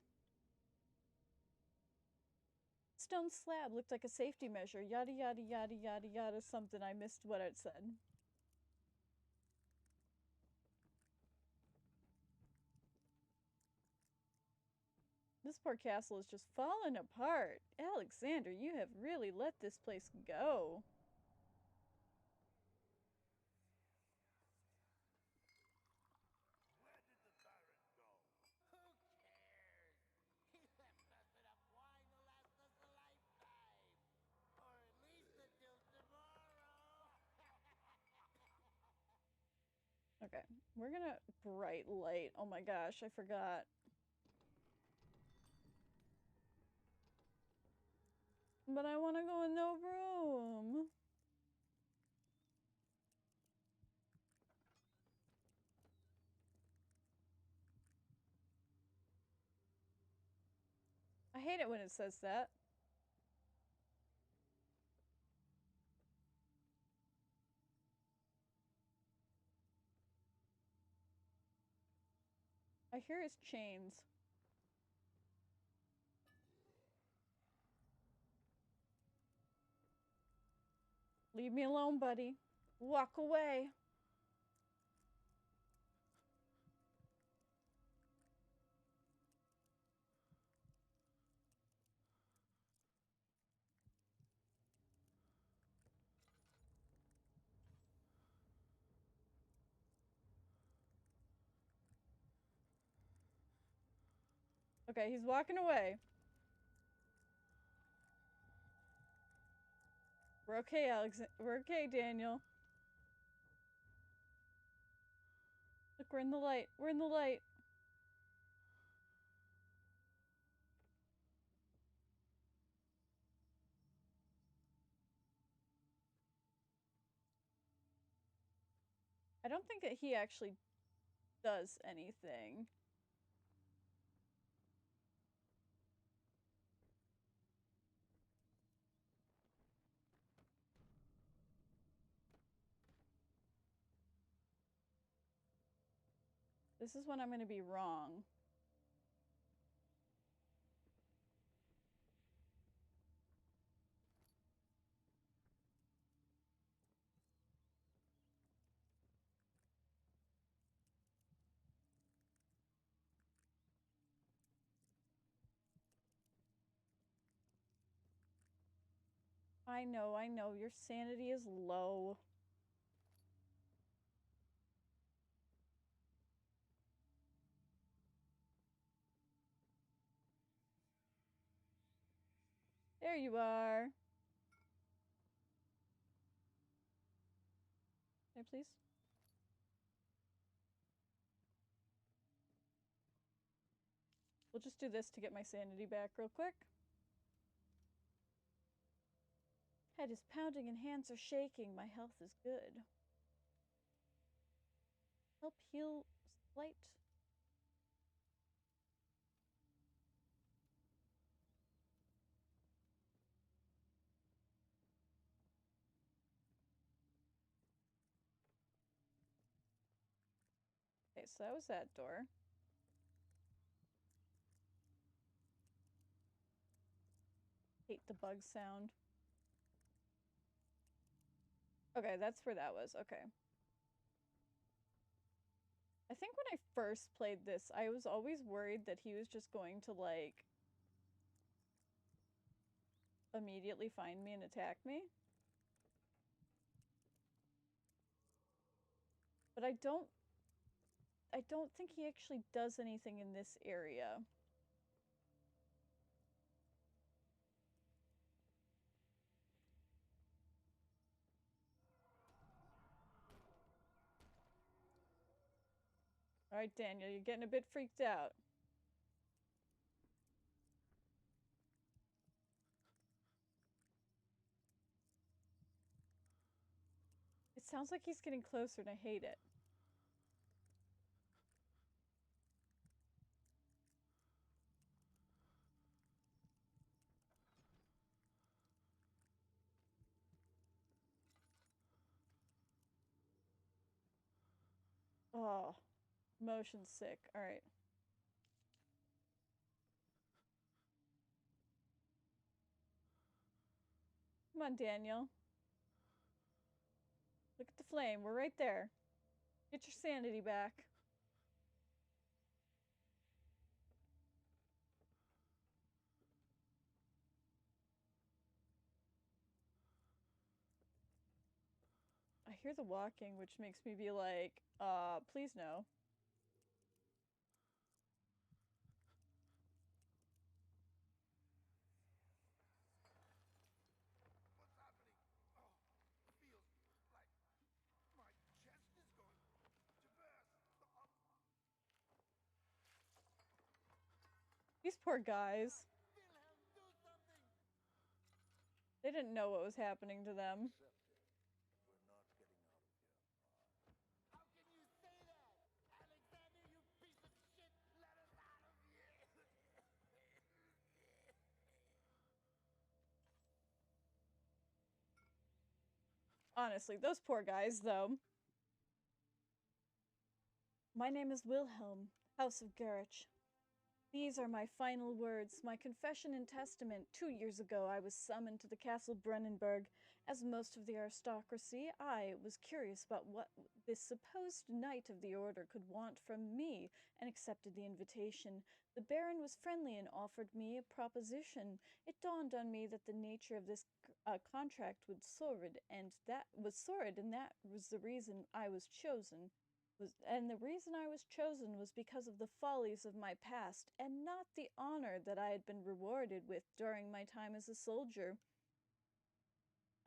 Stone slab looked like a safety measure. Yada yada yada yada yada something. I missed what it said. This poor castle is just falling apart. Alexander, you have really let this place go. Where did the Baron go? Who cares? He left us enough wine to last us a lifetime. Or at least until tomorrow. Okay, we're gonna bright light. Oh my gosh, I forgot. But I want to go in no room. I hate it when it says that. I hear his chains. Leave me alone, buddy. Walk away. Okay, he's walking away. We're okay, Alex. We're okay, Daniel. Look, we're in the light. We're in the light. I don't think that he actually does anything. This is when I'm gonna be wrong. I know. Your sanity is low. There you are. Hey, please. We'll just do this to get my sanity back real quick. Head is pounding and hands are shaking. My health is good. Help heal slight. Okay, so that was that door. Hate the bug sound. Okay, that's where that was. Okay. I think when I first played this, I was always worried that he was just going to, like, immediately find me and attack me. But I don't think he actually does anything in this area. Alright, Daniel, you're getting a bit freaked out. It sounds like he's getting closer and I hate it. Oh, motion sick. Alright. Come on, Daniel. Look at the flame. We're right there. Get your sanity back. I hear the walking, which makes me be like, please no. What's happening? Oh, feels like my chest is going to burst. These poor guys. Wilhelm, do something! They didn't know what was happening to them. We're not getting out of here. How can you say that? Alexander, you piece of shit! Let us out of here! Honestly, those poor guys, though. My name is Wilhelm, House of Garich. These are my final words, my confession and testament. 2 years ago, I was summoned to the castle Brennenburg. As most of the aristocracy, I was curious about what this supposed knight of the order could want from me, and accepted the invitation. The Baron was friendly and offered me a proposition. It dawned on me that the nature of this contract was sordid, and that was the reason I was chosen. And the reason I was chosen was because of the follies of my past, and not the honor that I had been rewarded with during my time as a soldier.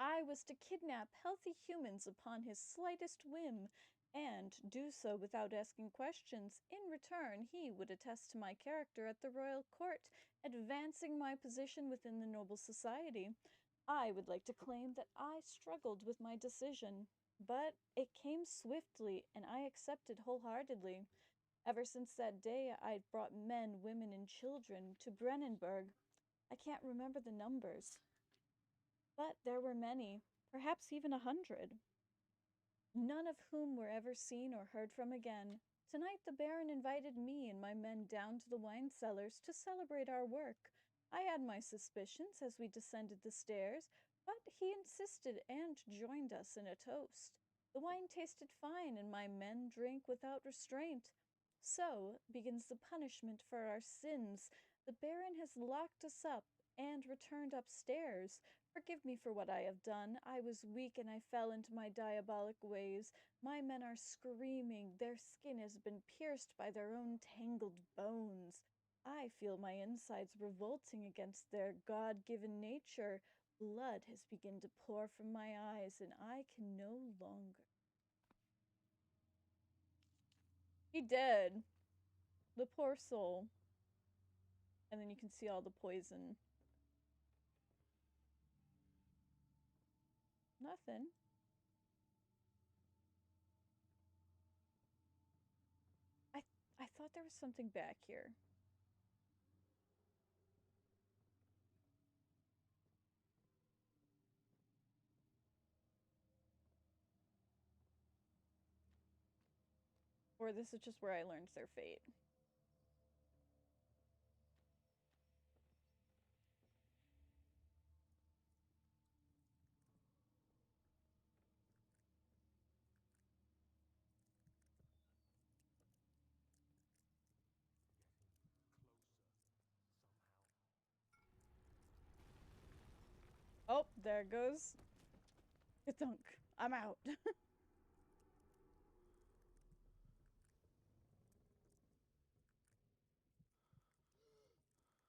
I was to kidnap healthy humans upon his slightest whim, and do so without asking questions. In return, he would attest to my character at the royal court, advancing my position within the noble society. I would like to claim that I struggled with my decision, but it came swiftly, and I accepted wholeheartedly. Ever since that day, I'd brought men, women, and children to Brennenburg. I can't remember the numbers, but there were many, perhaps even 100, none of whom were ever seen or heard from again. Tonight, the Baron invited me and my men down to the wine cellars to celebrate our work. I had my suspicions as we descended the stairs, but he insisted and joined us in a toast. The wine tasted fine, and my men drank without restraint. So begins the punishment for our sins. The Baron has locked us up and returned upstairs. Forgive me for what I have done. I was weak and I fell into my diabolic ways. My men are screaming. Their skin has been pierced by their own tangled bones. I feel my insides revolting against their God given nature. Blood has begun to pour from my eyes, and I can no longer. He did. The poor soul. And then you can see all the poison. Nothing. I thought there was something back here. Or this is just where I learned their fate. Oh, there goes. Thunk. I'm out.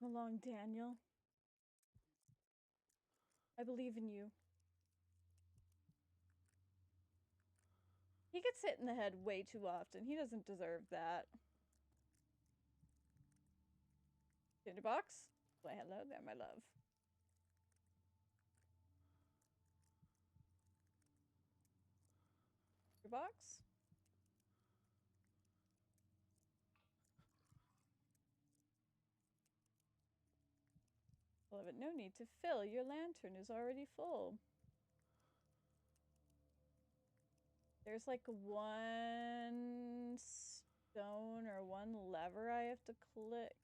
Come along, Daniel. I believe in you. He gets hit in the head way too often. He doesn't deserve that. Tinderbox? Why, hello there, my love. Tinderbox? Beloved, no need to fill. Your lantern is already full. There's like one stone or one lever I have to click.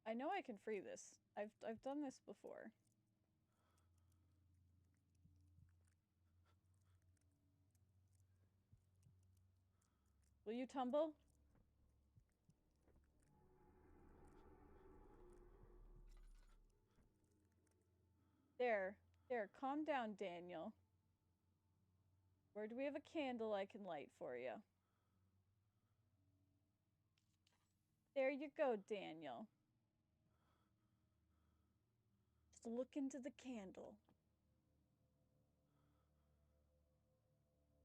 I know I can free this. I've done this before. Will you tumble? There. There, calm down, Daniel. Where do we have a candle I can light for you? There you go, Daniel. Just look into the candle.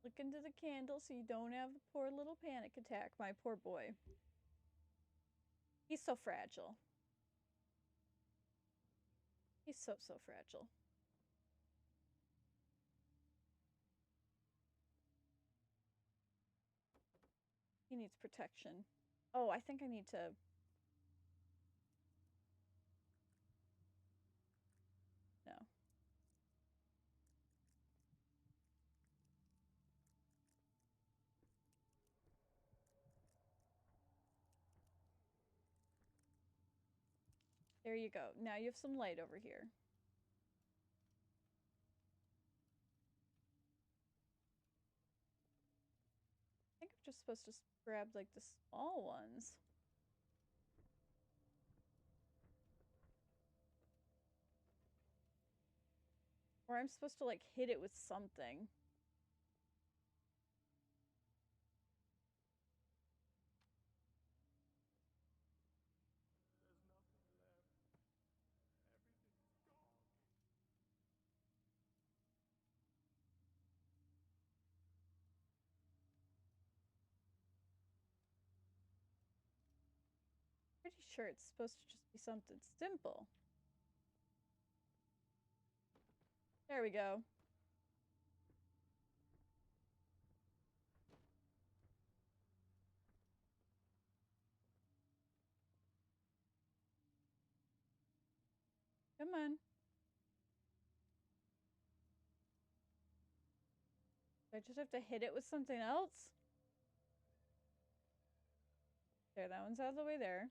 Look into the candle so you don't have a poor little panic attack, my poor boy. He's so fragile. He's so fragile. He needs protection. Oh, I think I need to... No. There you go. Now you have some light over here. I think I'm just supposed to grab, like, the small ones. Or I'm supposed to, like, hit it with something. There's nothing left. Everything's gone. Pretty sure it's supposed to just be something simple. There we go. Come on. Do I just have to hit it with something else? There, that one's out of the way there.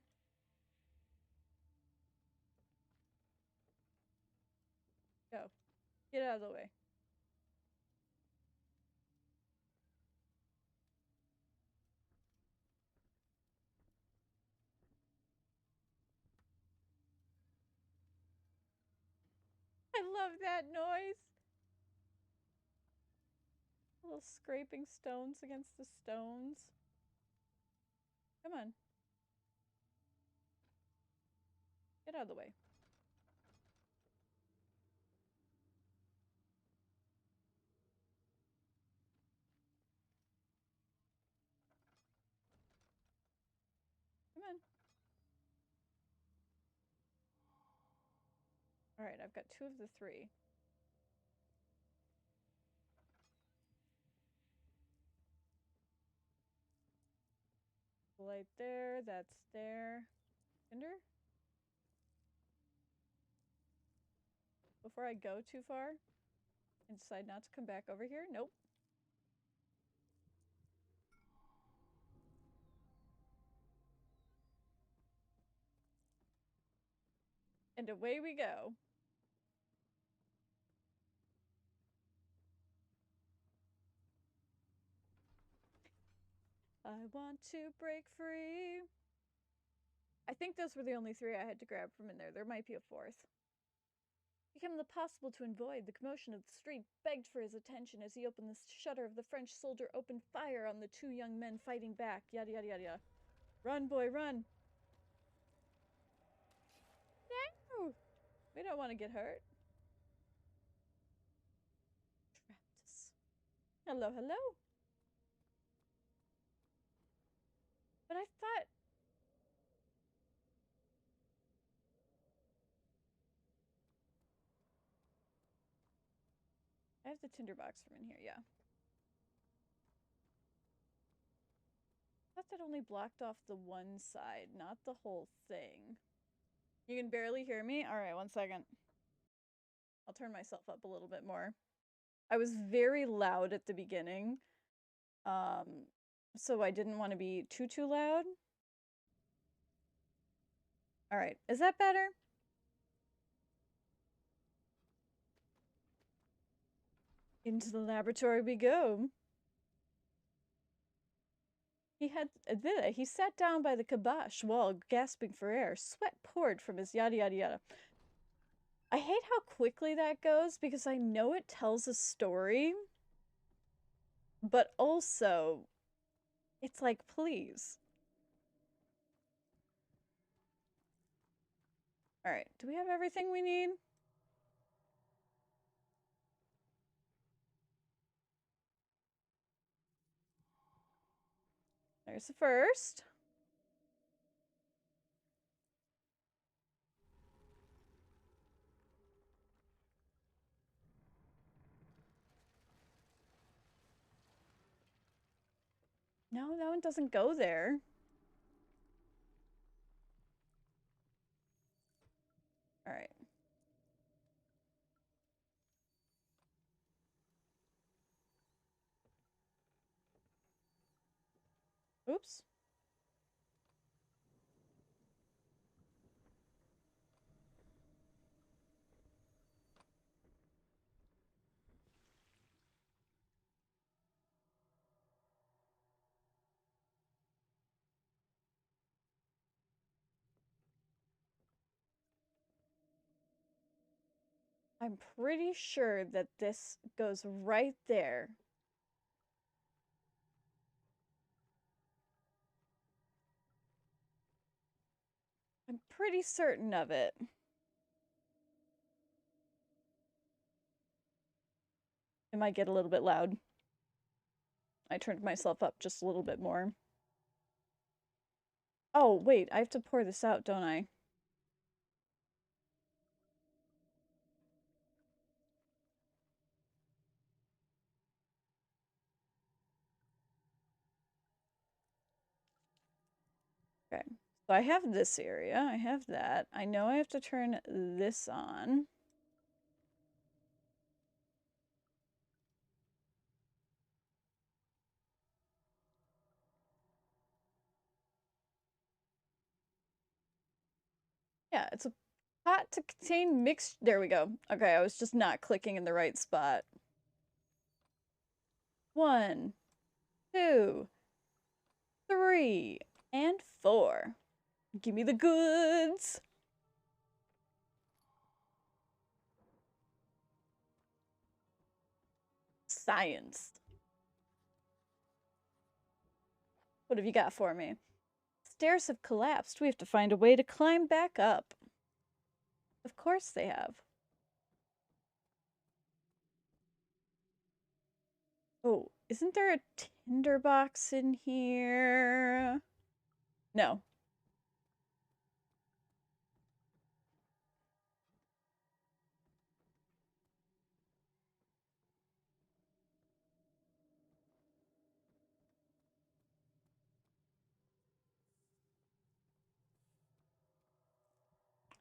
Go. Get out of the way. I love that noise. Little scraping stones against the stones. Come on. Get out of the way. Come on. Alright, I've got 2 of the 3. Light there, that's there. Cinder? Before I go too far and decide not to come back over here? Nope. And away we go. I want to break free. I think those were the only 3 I had to grab from in there. There might be a 4th. Became impossible to avoid. The commotion of the street begged for his attention as he opened the shutter of the French soldier, opened fire on the 2 young men fighting back. Yada yada yada yada. Run, boy, run. No! We don't want to get hurt. Trapped us. Hello, hello. But I thought... I have the tinderbox from in here, yeah. I thought that only blocked off the one side, not the whole thing. You can barely hear me? Alright, 1 second. I'll turn myself up a little bit more. I was very loud at the beginning. So I didn't want to be too loud. All right, is that better? Into the laboratory we go. He sat down by the kibosh wall, gasping for air. Sweat poured from his yada yada yada. I hate how quickly that goes because I know it tells a story, but also it's like, please. All right, do we have everything we need? There's the first. No, that one doesn't go there. All right. Oops. I'm pretty sure that this goes right there. I'm pretty certain of it. It might get a little bit loud. I turned myself up just a little bit more. Oh, wait, I have to pour this out, don't I? Okay, so I have this area. I have that. I know I have to turn this on. Yeah, it's a pot to contain mixed. There we go. Okay, I was just not clicking in the right spot. 1, 2, 3, and 4. Give me the goods. Science. What have you got for me? Stairs have collapsed. We have to find a way to climb back up. Of course they have. Oh, isn't there a tinderbox in here? No.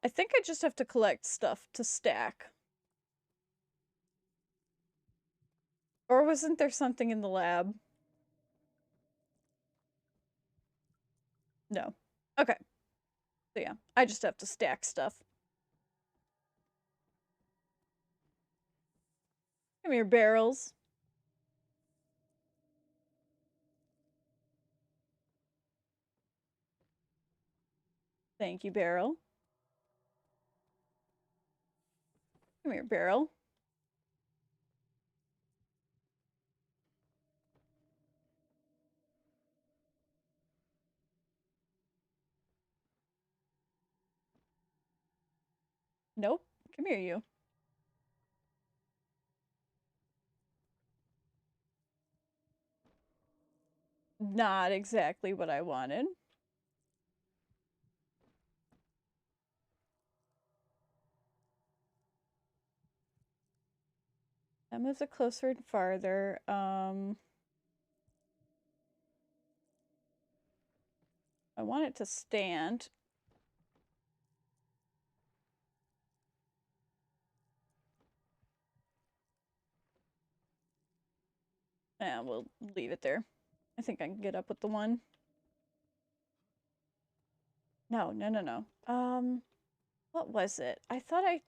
I think I just have to collect stuff to stack. Or wasn't there something in the lab? No. Okay. So yeah, I just have to stack stuff. Come here, barrels. Thank you, barrel. Come here, barrel. Nope. Come here, you. Not exactly what I wanted. That moves it closer and farther. I want it to stand. Yeah, we'll leave it there. I think I can get up with the one. No, no, no, no. What was it? I thought I...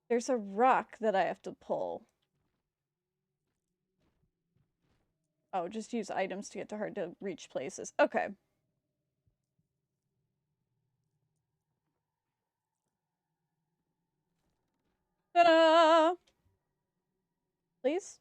There's a rock that I have to pull. Oh, just use items to get to hard to reach places. Okay. Ta-da! Please?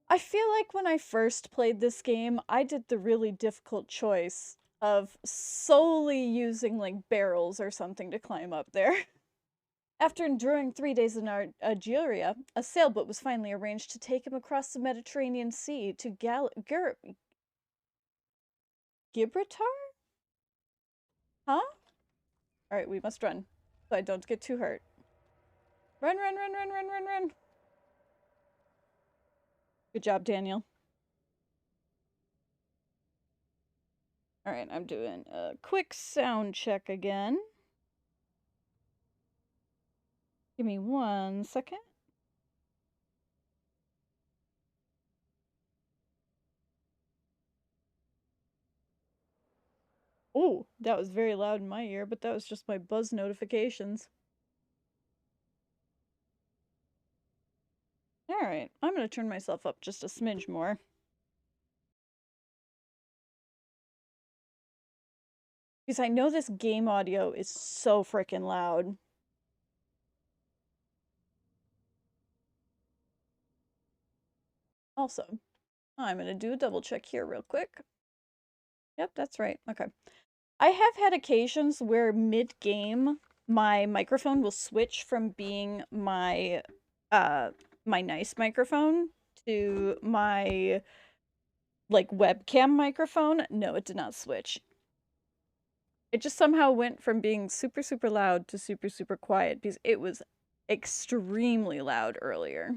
I feel like when I first played this game, I did the really difficult choice of solely using like barrels or something to climb up there. After enduring 3 days in Algeria, a sailboat was finally arranged to take him across the Mediterranean Sea to Gibraltar? Huh? Alright, we must run, so I don't get too hurt. Run, run, run, run, run, run, run! Good job, Daniel. Alright, I'm doing a quick sound check again. Give me 1 second. Oh, that was very loud in my ear, but that was just my buzz notifications. Alright, I'm gonna turn myself up just a smidge more. Because I know this game audio is so freaking loud. Also, I'm gonna do a double check here real quick. Yep, that's right. Okay. I have had occasions where mid-game my microphone will switch from being my nice microphone to my like webcam microphone. No, it did not switch. It just somehow went from being super super loud to super super quiet because it was extremely loud earlier.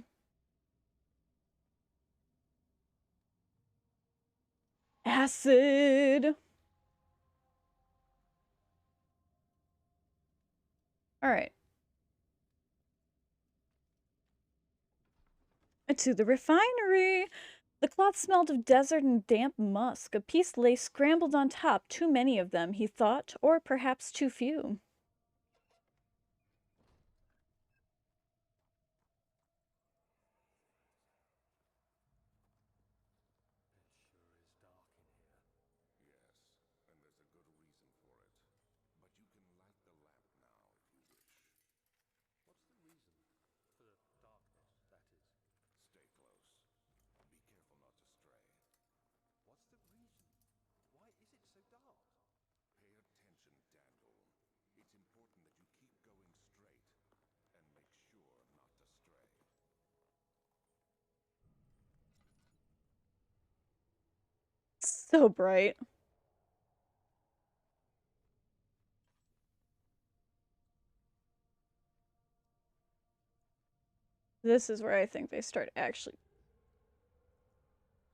Acid. All right. To the refinery. The cloth smelled of desert and damp musk. A piece lay scrambled on top. Too many of them, he thought, or perhaps too few. So bright. This is where I think they start actually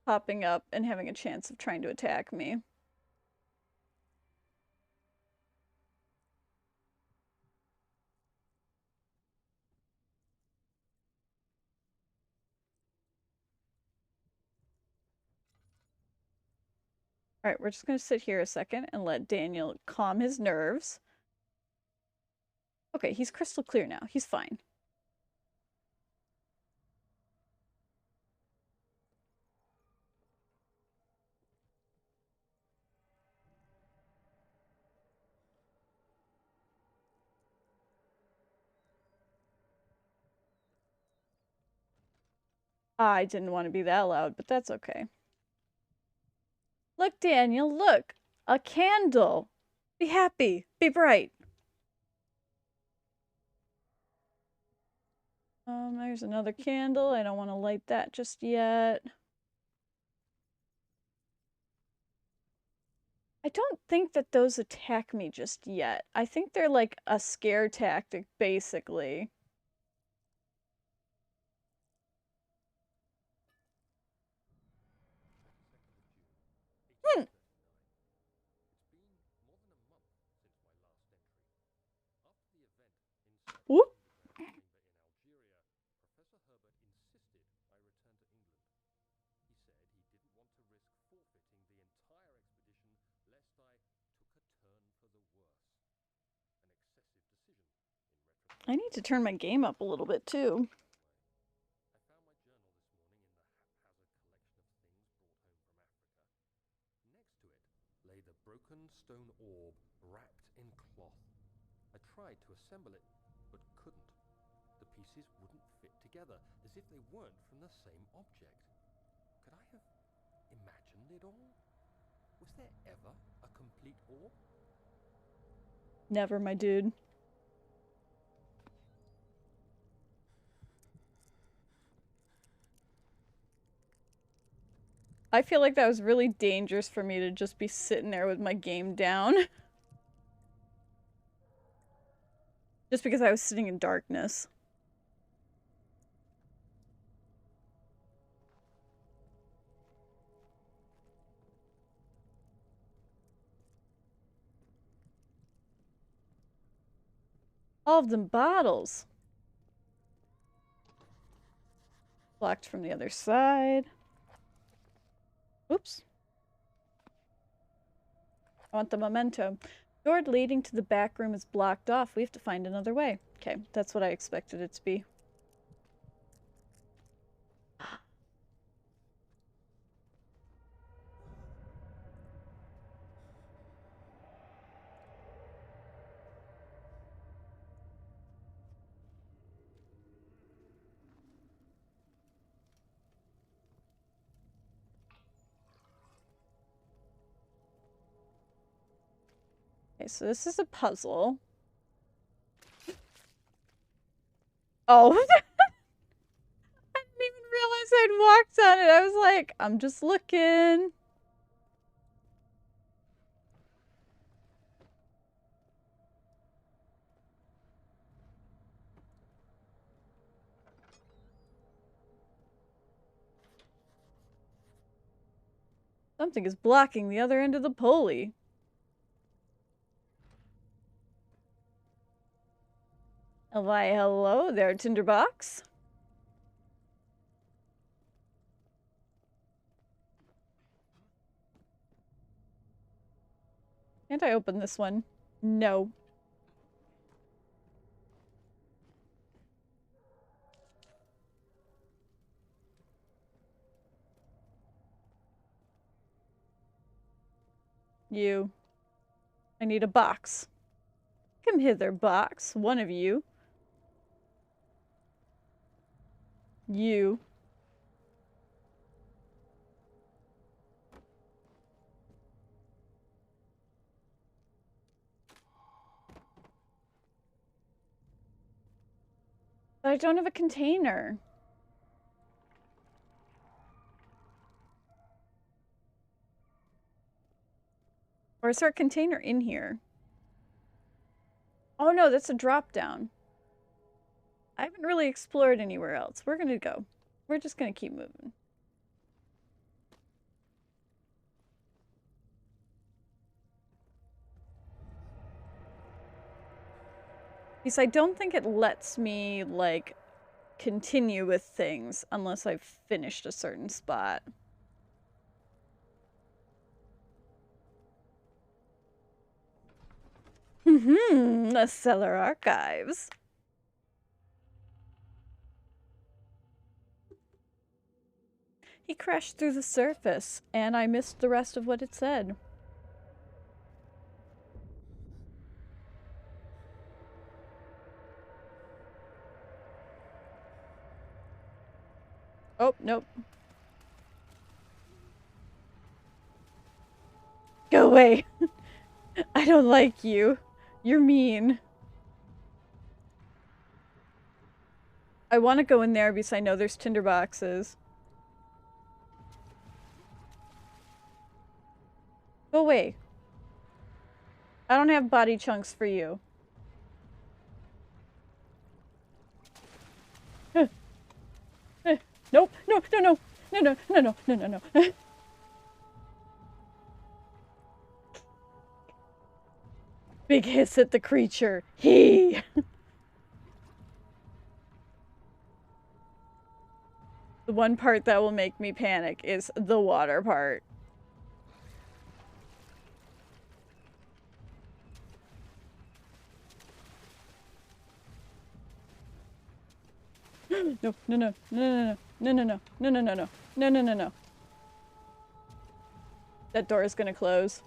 popping up and having a chance of trying to attack me. All right, we're just going to sit here a second and let Daniel calm his nerves. Okay, he's crystal clear now. He's fine. I didn't want to be that loud, but that's okay. Look, Daniel, look! A candle! Be happy! Be bright! There's another candle. I don't want to light that just yet. I don't think that those attack me just yet. I think they're like a scare tactic, basically. Hmm. Whoop. I need to turn my game up a little bit too. I found my journal this morning in the haphazard collection of things brought home from Africa. Next to it lay the broken stone orb wrapped in cloth. I tried to assemble it, but couldn't. The pieces wouldn't fit together, as if they weren't from the same object. Could I have imagined it all? Was there ever a complete orb? Never, my dude. I feel like that was really dangerous for me to just be sitting there with my game down. Just because I was sitting in darkness. All of them bottles. Blocked from the other side. Oops. I want the memento. Door leading to the back room is blocked off. We have to find another way. Okay, that's what I expected it to be. Okay, so this is a puzzle. Oh. I didn't even realize I'd walked on it. I was like, I'm just looking. Something is blocking the other end of the pulley. Why, hello there, Tinderbox. Can't I open this one? No. You. I need a box. Come hither, box. One of you. You. But I don't have a container. Or is there a container in here? Oh no, that's a drop down. I haven't really explored anywhere else. We're gonna go. We're just gonna keep moving. Because I don't think it lets me, like, continue with things unless I've finished a certain spot. The cellar archives. He crashed through the surface, and I missed the rest of what it said. Oh, nope. Go away. I don't like you. You're mean. I want to go in there because I know there's tinderboxes. Go away. I don't have body chunks for you. Nope. No, no, no. No, no, no, no, no, no, no. Big hiss at the creature. The one part that will make me panic is the water part. No, no, no, no, no, no, no, no, no, no, no, no, no, no, no, no. That door is gonna close.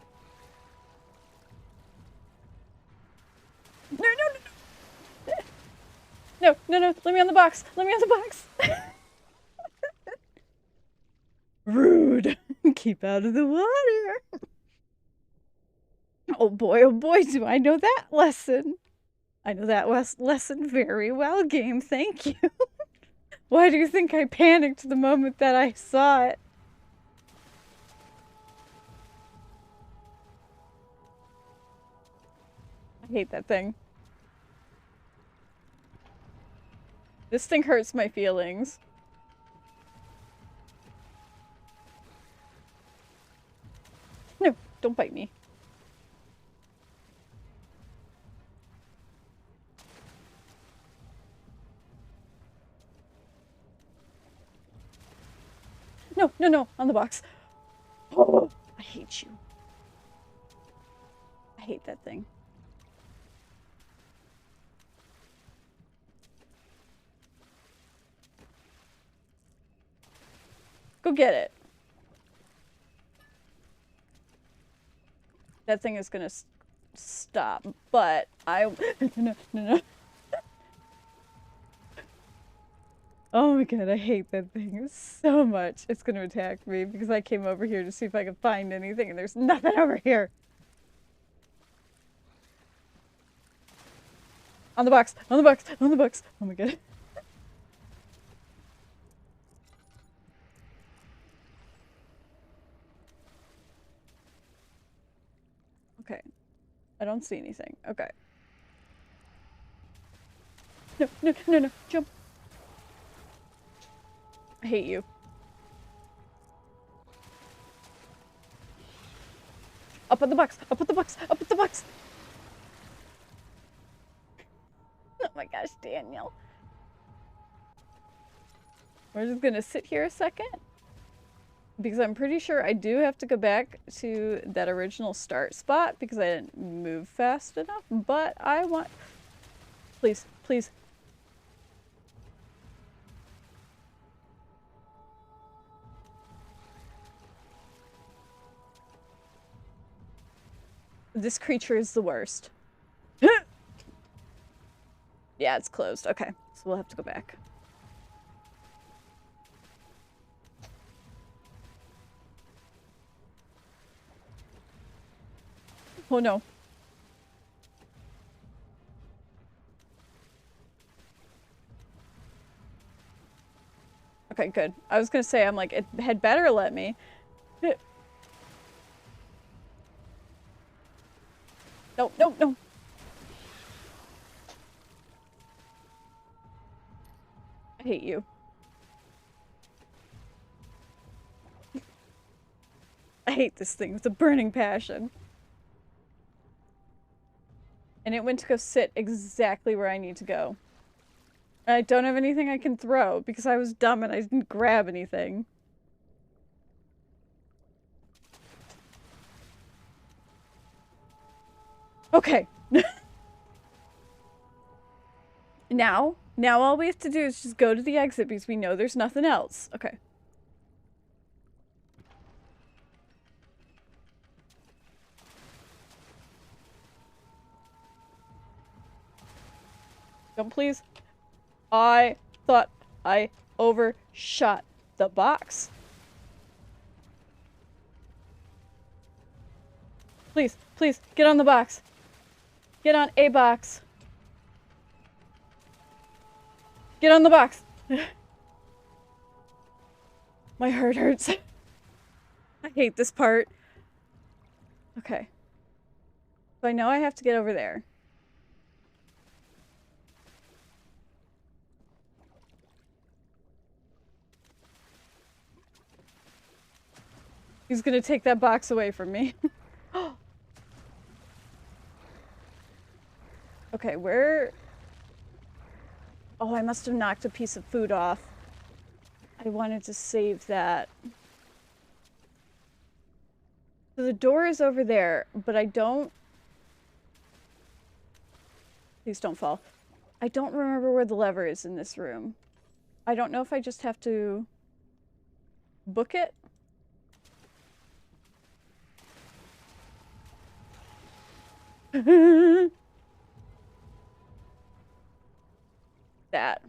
No, no, no, no, no, no, let me on the box. Let me on the box. Rude. Keep out of the water. Oh boy, do I know that lesson. I know that lesson very well, game. Thank you. Why do you think I panicked the moment that I saw it? I hate that thing. This thing hurts my feelings. No, don't bite me. No, no, no, on the box. Oh, I hate you. I hate that thing. Go get it. That thing is gonna stop, but I... No, no, no. Oh my god, I hate that thing so much. It's gonna attack me because I came over here to see if I could find anything and there's nothing over here. On the box, on the box, on the box. Oh my god. Okay. I don't see anything. Okay. No, no, no, no. Jump. I hate you. Up on the box! Up at the box! Up at the box! Oh my gosh, Daniel. We're just gonna sit here a second. Because I'm pretty sure I do have to go back to that original start spot because I didn't move fast enough. But I want... Please, please. This creature is the worst. Yeah, it's closed. Okay, so we'll have to go back. Oh no. Okay, good. I was gonna say, I'm like, it had better let me. No, no, no. I hate you. I hate this thing with a burning passion. And it went to go sit exactly where I need to go. And I don't have anything I can throw because I was dumb and I didn't grab anything. Okay. Now all we have to do is just go to the exit because we know there's nothing else. Okay. Don't please. I thought I overshot the box. Please, please, get on the box. Get on a box. Get on the box. My heart hurts. I hate this part. Okay. So I know I have to get over there. He's gonna take that box away from me. Okay, where... Oh, I must have knocked a piece of food off. I wanted to save that. So the door is over there, but I don't... Please don't fall. I don't remember where the lever is in this room. I don't know if I just have to book it. That.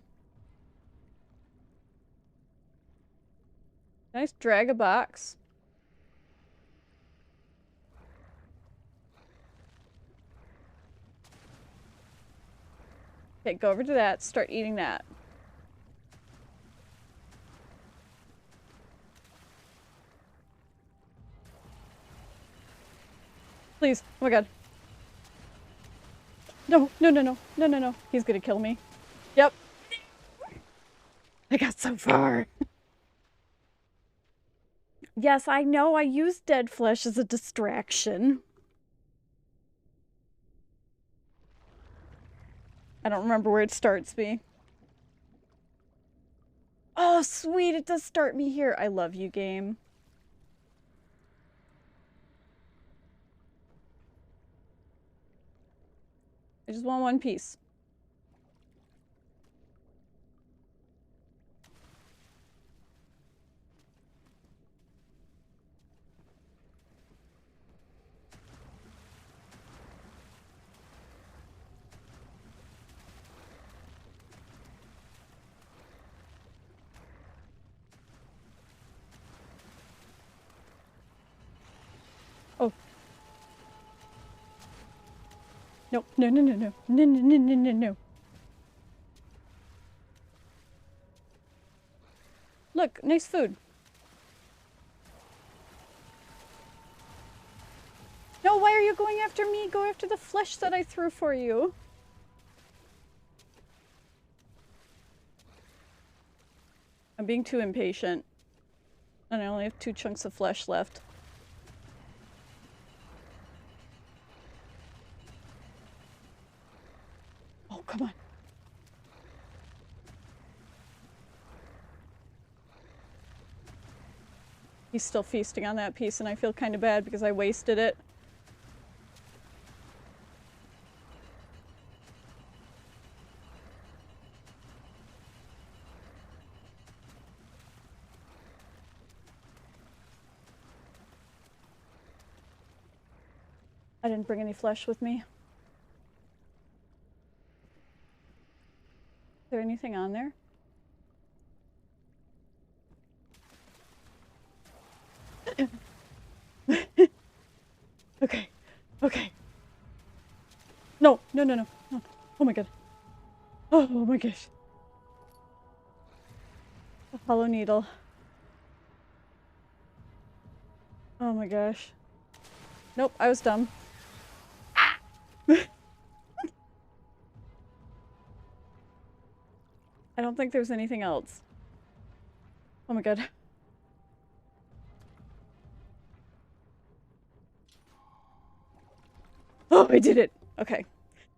Nice drag a box. Okay, go over to that. Start eating that. Please. Oh my god. No, no, no, no. No, no, no. He's gonna kill me. Yep. I got so far. Yes, I know I used dead flesh as a distraction. I don't remember where it starts me. Oh, sweet. It does start me here. I love you, game. I just want one piece. Oh. No, no, no, no, no. No, no, no, no, no, no. Look, nice food. No, why are you going after me? Go after the flesh that I threw for you. I'm being too impatient. And I only have 2 chunks of flesh left. Oh, come on. He's still feasting on that piece, and I feel kind of bad because I wasted it. I didn't bring any flesh with me. Is there anything on there? Okay. Okay. No, no, no, no, no. Oh my god. Oh my gosh. A hollow needle. Oh my gosh. Nope, I was dumb. I don't think there's anything else. Oh my god. Oh, I did it! Okay.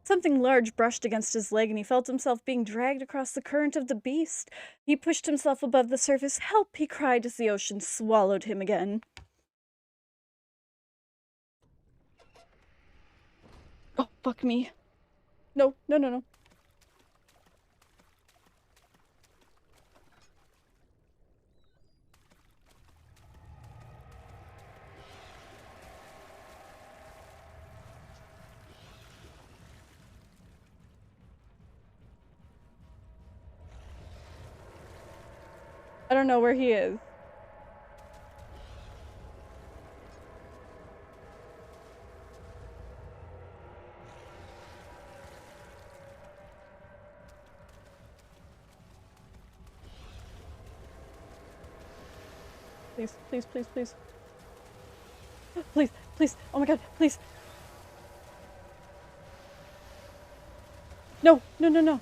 Something large brushed against his leg and he felt himself being dragged across the current of the beast. He pushed himself above the surface. Help! He cried as the ocean swallowed him again. Oh, fuck me. No, no, no, no. I don't know where he is. Please, please, please, please. Please, please. Oh my god, please. No, no, no, no.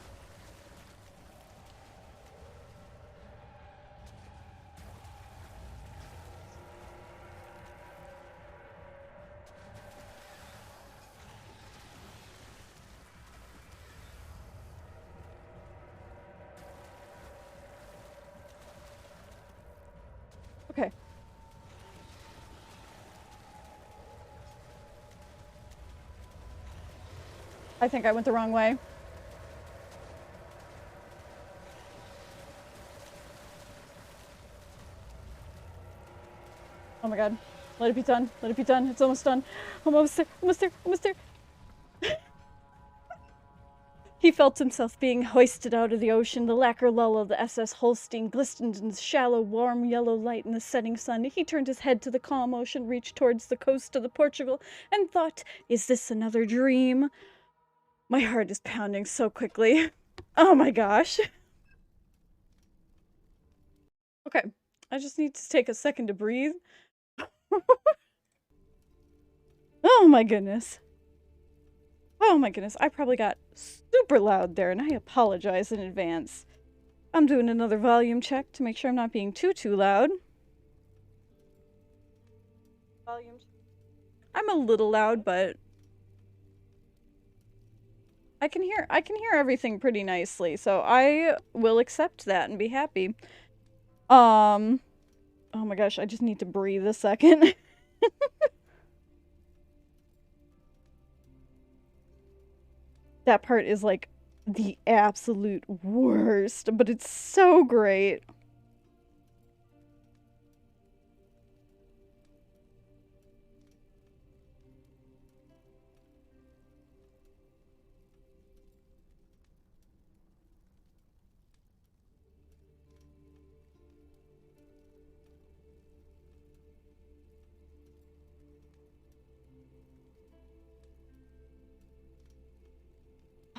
Okay. I think I went the wrong way. Oh my god. Let it be done. Let it be done. It's almost done. I'm almost there. Almost there. Almost there. He felt himself being hoisted out of the ocean. The lacquer lull of the SS Holstein glistened in the shallow, warm yellow light in the setting sun. He turned his head to the calm ocean, reached towards the coast of the Portugal, and thought, is this another dream? My heart is pounding so quickly. Oh my gosh. Okay, I just need to take a second to breathe. Oh my goodness. Oh my goodness, I probably got super loud there, and I apologize in advance. I'm doing another volume check to make sure I'm not being too loud. Volume. I'm a little loud, but I can hear everything pretty nicely, so I will accept that and be happy. Oh my gosh, I just need to breathe a second. That part is like the absolute worst, but it's so great.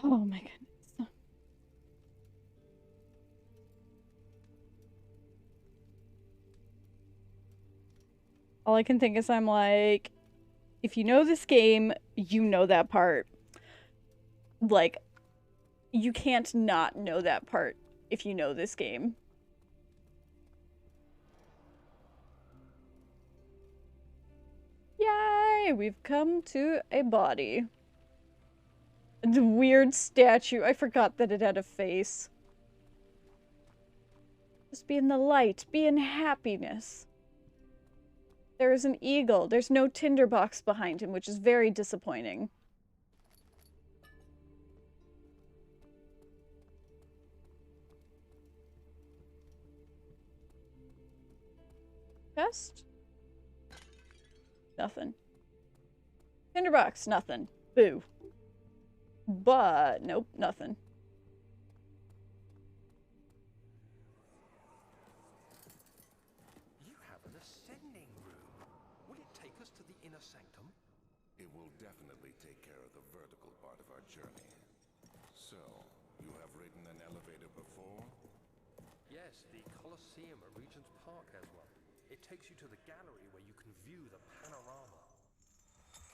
Oh my goodness. All I can think is I'm like, if you know this game, you know that part. Like, you can't not know that part if you know this game. Yay! We've come to a body. The weird statue. I forgot that it had a face. Just be in the light. Be in happiness. There is an eagle. There's no tinderbox behind him, which is very disappointing. Chest? Nothing. Tinderbox? Nothing. Boo. But, nope, nothing. You have an ascending room. Will it take us to the inner sanctum? It will definitely take care of the vertical part of our journey. So, you have ridden an elevator before? Yes, the Colosseum at Regent's Park has one. It takes you to the gallery where you can view the panorama.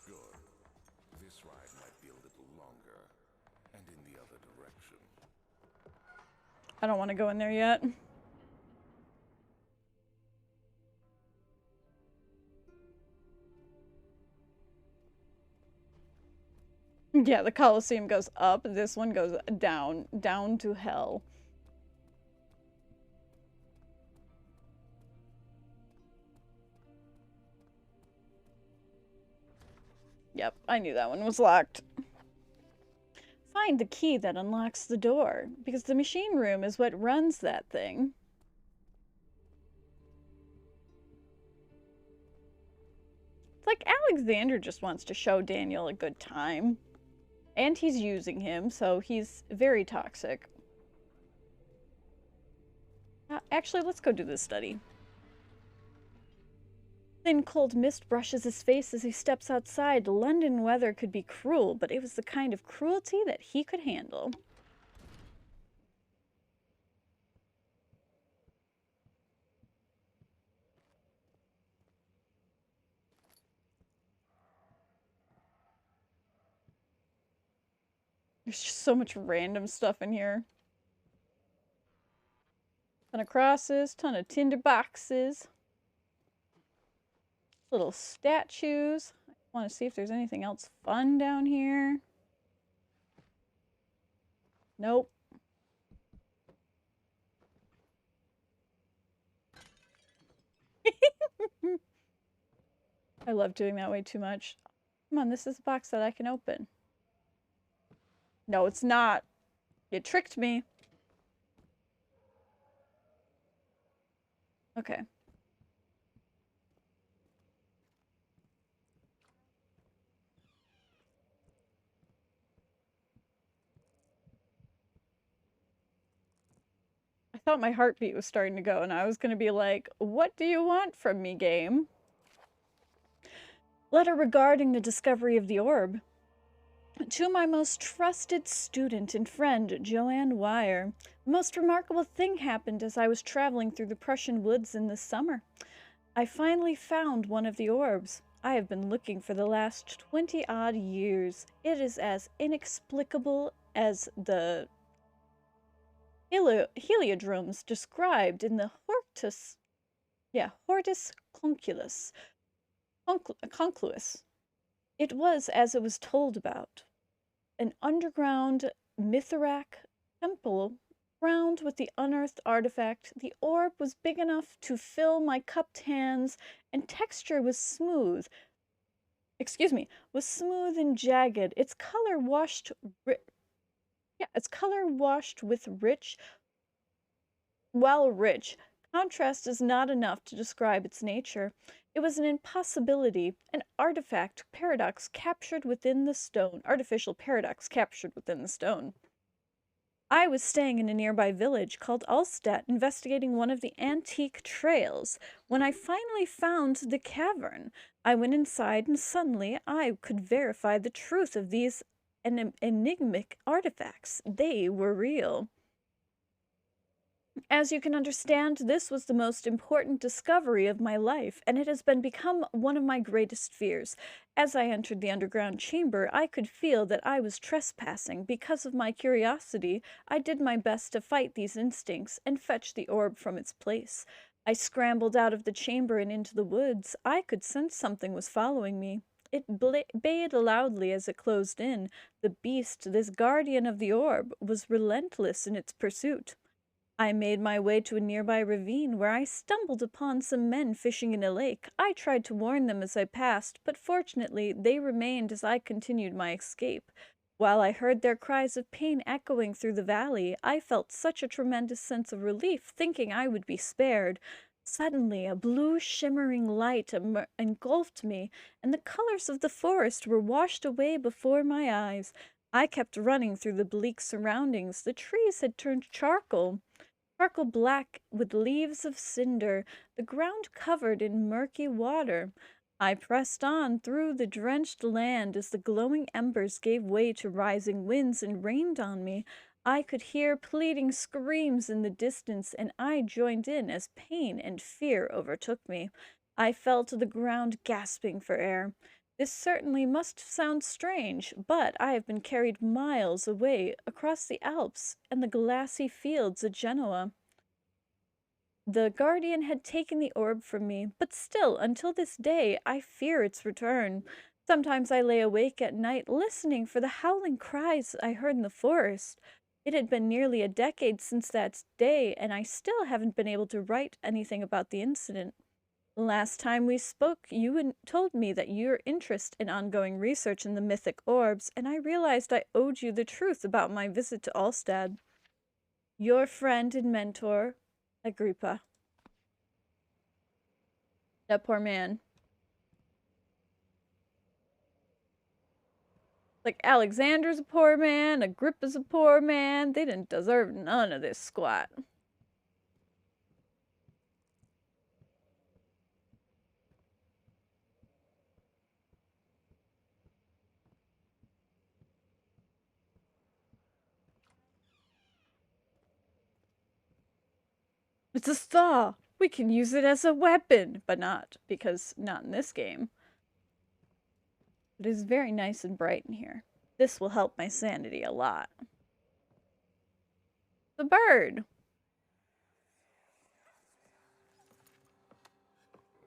Good. This ride might be a little longer, and in the other direction. I don't want to go in there yet. Yeah, the Colosseum goes up. This one goes down. Down to hell. Yep, I knew that one was locked. Find the key that unlocks the door, because the machine room is what runs that thing. It's like Alexander just wants to show Daniel a good time. And he's using him, so he's very toxic. Actually, let's go do this study. Thin cold mist brushes his face as he steps outside. London weather could be cruel, but it was the kind of cruelty that he could handle. There's just so much random stuff in here. Ton of crosses, ton of tinder boxes. Little statues. I want to see if there's anything else fun down here. Nope. I love doing that way too much. Come on, this is a box that I can open. No, it's not. You tricked me. Okay. thought my heartbeat was starting to go, and I was going to be like, what do you want from me, game? Letter regarding the discovery of the orb. To my most trusted student and friend, Joanne Wire, the most remarkable thing happened as I was traveling through the Prussian woods in the summer. I finally found one of the orbs. I have been looking for the last 20-odd years. It is as inexplicable as the heliodromes described in the Hortus Concluus. It was as it was told about. An underground Mithraq temple crowned with the unearthed artifact. The orb was big enough to fill my cupped hands, and texture was smooth. Was smooth and jagged. Its color washed with rich. While rich, contrast is not enough to describe its nature. It was an impossibility, an artificial paradox captured within the stone. I was staying in a nearby village called Ulstead, investigating one of the antique trails, when I finally found the cavern. I went inside, and suddenly I could verify the truth of these enigmatic artifacts. They were real. As you can understand, this was the most important discovery of my life, and it has become one of my greatest fears. As I entered the underground chamber, I could feel that I was trespassing. Because of my curiosity, I did my best to fight these instincts and fetch the orb from its place. I scrambled out of the chamber and into the woods. I could sense something was following me. It bayed loudly as it closed in. The beast, this guardian of the orb, was relentless in its pursuit. I made my way to a nearby ravine where I stumbled upon some men fishing in a lake. I tried to warn them as I passed, but fortunately they remained as I continued my escape. While I heard their cries of pain echoing through the valley, I felt such a tremendous sense of relief, thinking I would be spared. Suddenly, a blue shimmering light engulfed me, and the colors of the forest were washed away before my eyes. I kept running through the bleak surroundings. The trees had turned charcoal black with leaves of cinder, the ground covered in murky water. I pressed on through the drenched land as the glowing embers gave way to rising winds and rained on me. I could hear pleading screams in the distance, and I joined in as pain and fear overtook me. I fell to the ground, gasping for air. This certainly must sound strange, but I have been carried miles away across the Alps and the glassy fields of Genoa. The guardian had taken the orb from me, but still, until this day, I fear its return. Sometimes I lay awake at night listening for the howling cries I heard in the forest. It had been nearly a decade since that day, and I still haven't been able to write anything about the incident. Last time we spoke, you told me that your interest in ongoing research in the mythic orbs, and I realized I owed you the truth about my visit to Ulstead. Your friend and mentor, Agrippa. That poor man. Like, Alexander's a poor man, Agrippa's a poor man. They didn't deserve none of this squat. It's a saw. We can use it as a weapon, but not in this game. It is very nice and bright in here. This will help my sanity a lot. The bird.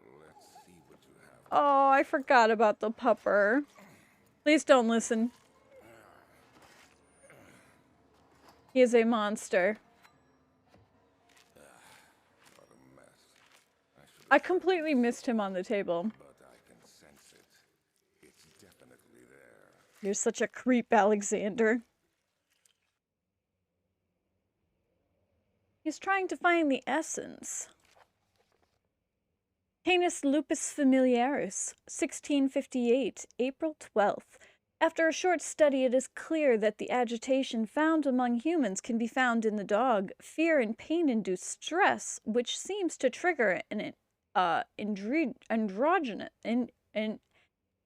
Let's see what you have. Oh, I forgot about the pupper. Please don't listen. He is a monster. What a mess. I completely missed him on the table. But I can sense it. It's definitely there. You're such a creep, Alexander. He's trying to find the essence. Canis lupus familiaris, 1658, April 12th. After a short study, it is clear that the agitation found among humans can be found in the dog. Fear and pain-induced stress, which seems to trigger an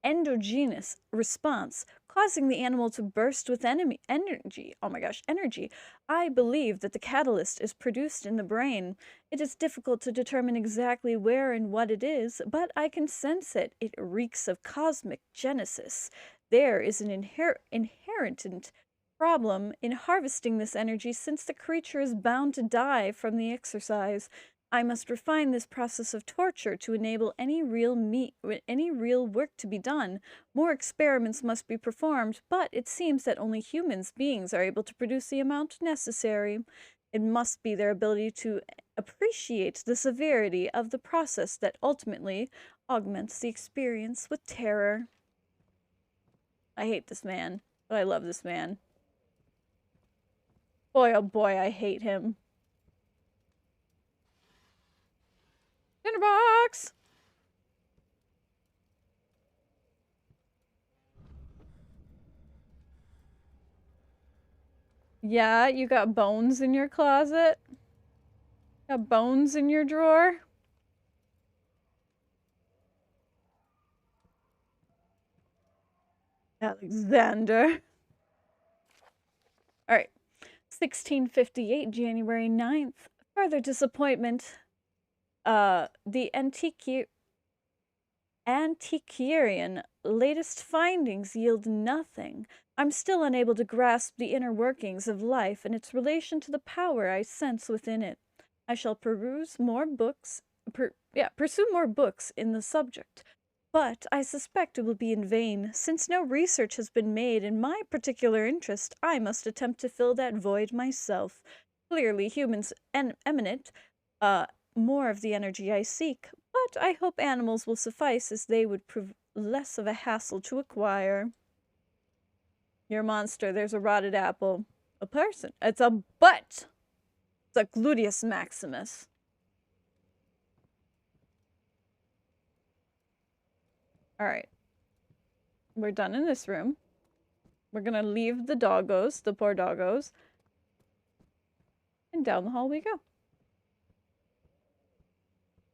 endogenous response, causing the animal to burst with energy. Oh my gosh, energy. I believe that the catalyst is produced in the brain. It is difficult to determine exactly where and what it is, but I can sense it. It reeks of cosmic genesis. There is an inherent problem in harvesting this energy since the creature is bound to die from the exercise. I must refine this process of torture to enable any real work to be done. More experiments must be performed, but it seems that only beings are able to produce the amount necessary. It must be their ability to appreciate the severity of the process that ultimately augments the experience with terror. I hate this man, but I love this man. Boy, oh boy, I hate him. Tinderbox! Yeah, you got bones in your closet? Got bones in your drawer? Alexander. Alright. 1658, January 9th. Further disappointment. The antiquarian latest findings yield nothing. I'm still unable to grasp the inner workings of life and its relation to the power I sense within it. I shall pursue more books in the subject, but I suspect it will be in vain. Since no research has been made in my particular interest, I must attempt to fill that void myself. Clearly, humans emanate more of the energy I seek, but I hope animals will suffice, as they would prove less of a hassle to acquire. You're a monster. There's a rotted apple. A person. It's a butt! It's a gluteus maximus. Alright. We're done in this room. We're gonna leave the doggos, the poor doggos. And down the hall we go.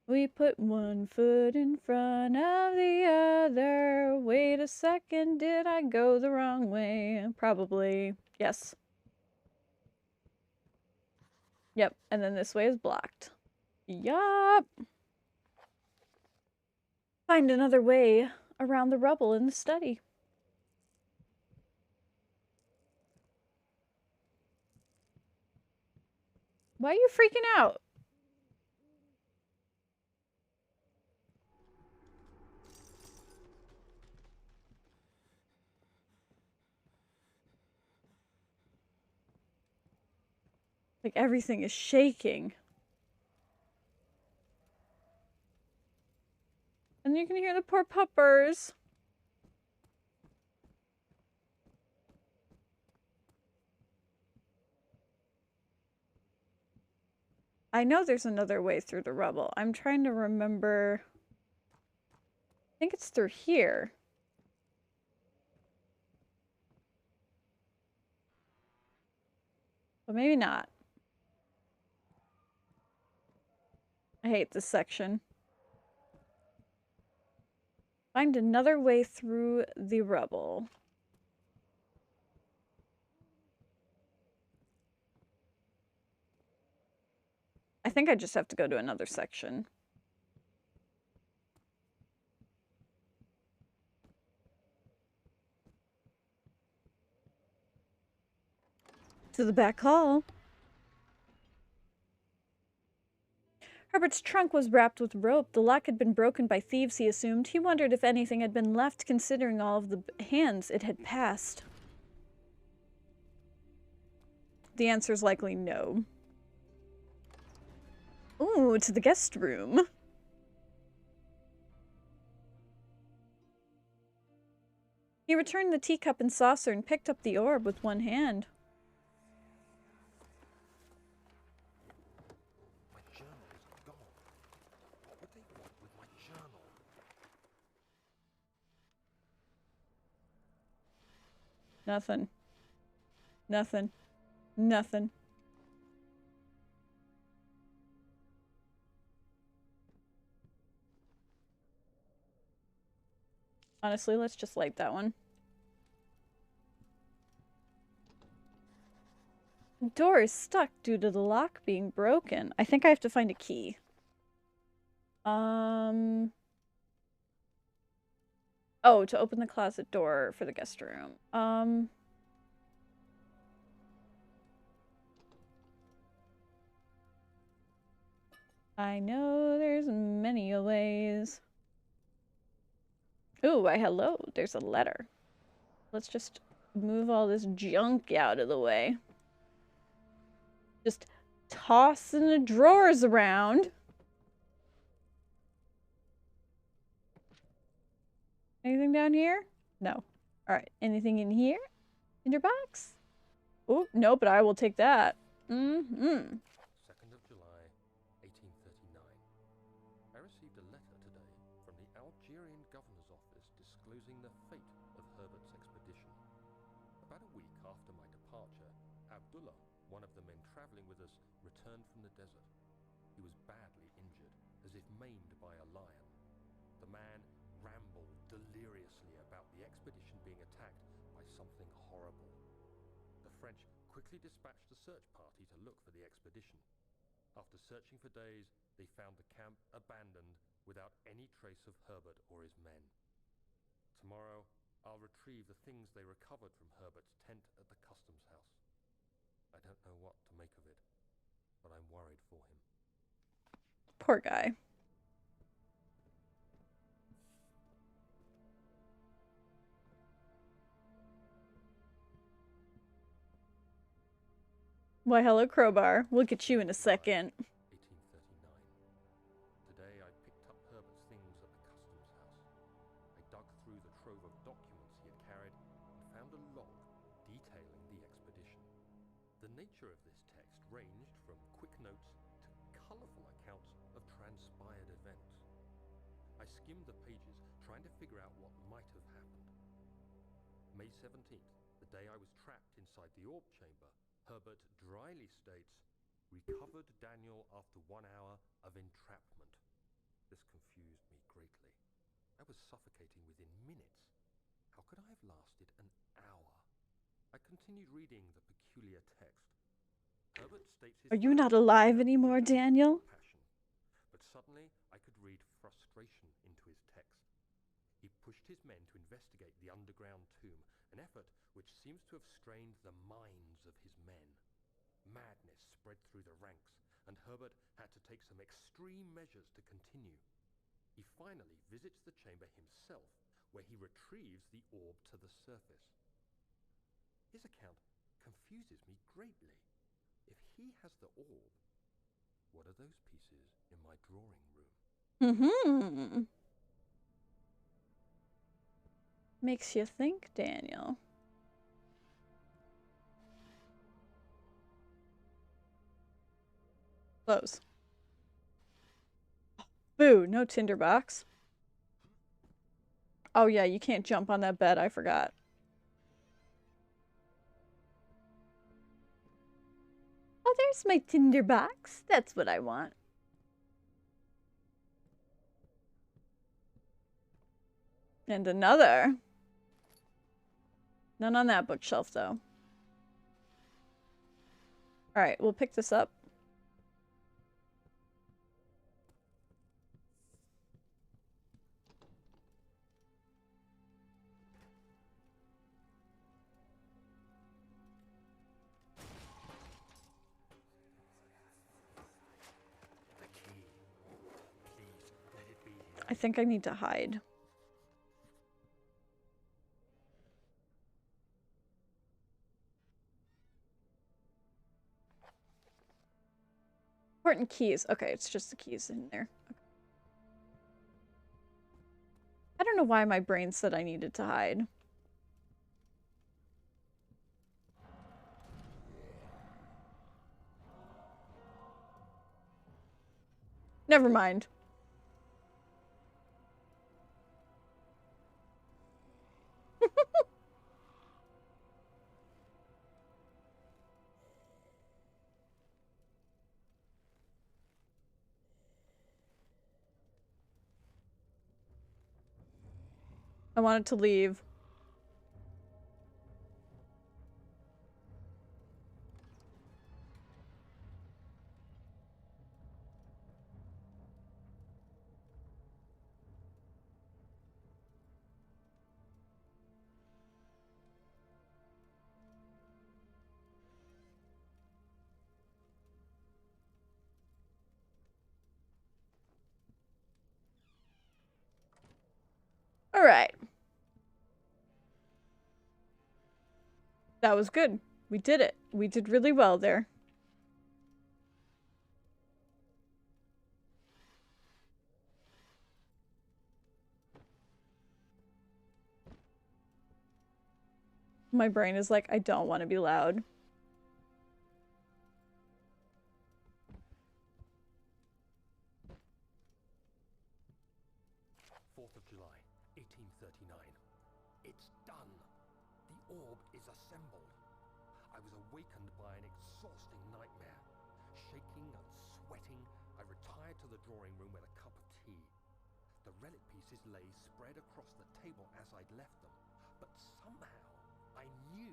We put one foot in front of the other. Wait a second, did I go the wrong way? Probably. Yes. Yep, and then this way is blocked. Yup. Find another way around the rubble in the study. Why are you freaking out? Like everything is shaking. And you can hear the poor puppers. I know there's another way through the rubble. I'm trying to remember. I think it's through here. But maybe not. I hate this section. Find another way through the rubble. I think I just have to go to another section. To the back hall. Herbert's trunk was wrapped with rope. The lock had been broken by thieves, he assumed. He wondered if anything had been left, considering all of the hands it had passed. The answer is likely no. Ooh, to the guest room. He returned the teacup and saucer and picked up the orb with one hand. My journal is gone. What would they want with my journal? Nothing. Nothing. Nothing. Honestly, let's just light that one. Door is stuck due to the lock being broken. I think I have to find a key. Oh, to open the closet door for the guest room. I know there's many a ways. Ooh, why hello, there's a letter. Let's just move all this junk out of the way. Just tossing the drawers around. Anything down here? No. Alright, anything in here? In your box? Oh, no, but I will take that. 2nd of July, 1839. I received a letter today from the Algerian governor's office disclosing the fate of Herbert's expedition. About a week after my departure, Abdullah, one of the men traveling with us, returned from the desert. He was badly injured, as if maimed by a lion. The man rambled deliriously about the expedition being attacked by something horrible. The French quickly dispatched a search party to look for the expedition. After searching for days, they found the camp abandoned without any trace of Herbert or his men. Tomorrow, I'll retrieve the things they recovered from Herbert's tent at the customs house. I don't know what to make of it, but I'm worried for him. Poor guy. Why, hello, Crowbar. We'll get you in a second. 1839. Today I picked up Herbert's things at the customs house. I dug through the trove of documents he had carried and found a log detailing the expedition. The nature of this text ranged from quick notes to colourful accounts of transpired events. I skimmed the pages, trying to figure out what might have happened. May 17th, the day I was trapped inside the orb chamber, Herbert dryly states, recovered Daniel after 1 hour of entrapment. This confused me greatly. I was suffocating within minutes. How could I have lasted an hour? I continued reading the peculiar text. Herbert states his Are you not alive anymore, Daniel? passion, but suddenly I could read frustration into his text. He pushed his men to investigate the underground tomb, an effort which seems to have strained the minds of his men. Madness spread through the ranks, and Herbert had to take some extreme measures to continue. He finally visits the chamber himself, where he retrieves the orb to the surface. His account confuses me greatly. If he has the orb, what are those pieces in my drawing room? Makes you think, Daniel. Close. Boo, no tinderbox. Oh yeah, you can't jump on that bed, I forgot. Oh, there's my tinderbox. That's what I want. And another. None on that bookshelf, though. Alright, we'll pick this up. The key. Please, let it be here. I think I need to hide. Important keys. Okay, it's just the keys in there. Okay. I don't know why my brain said I needed to hide. Never mind. I want it to leave. All right. That was good. We did it. We did really well there. My brain is like, I don't want to be loud. July 1839. It's done. The orb is assembled. I was awakened by an exhausting nightmare. Shaking and sweating, I retired to the drawing room with a cup of tea. The relic pieces lay spread across the table as I'd left them, but somehow I knew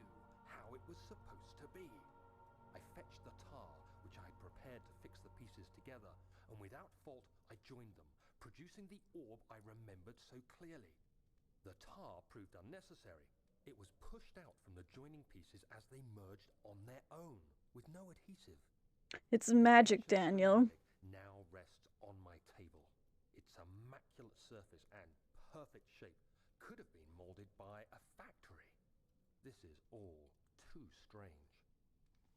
how it was supposed to be. I fetched the tar, which I had prepared to fix the pieces together, and without fault I joined them, producing the orb I remembered so clearly. The tar proved unnecessary. It was pushed out from the joining pieces as they merged on their own, with no adhesive. It's magic, Daniel. Now rests on my table. Its immaculate surface and perfect shape could have been molded by a factory. This is all too strange.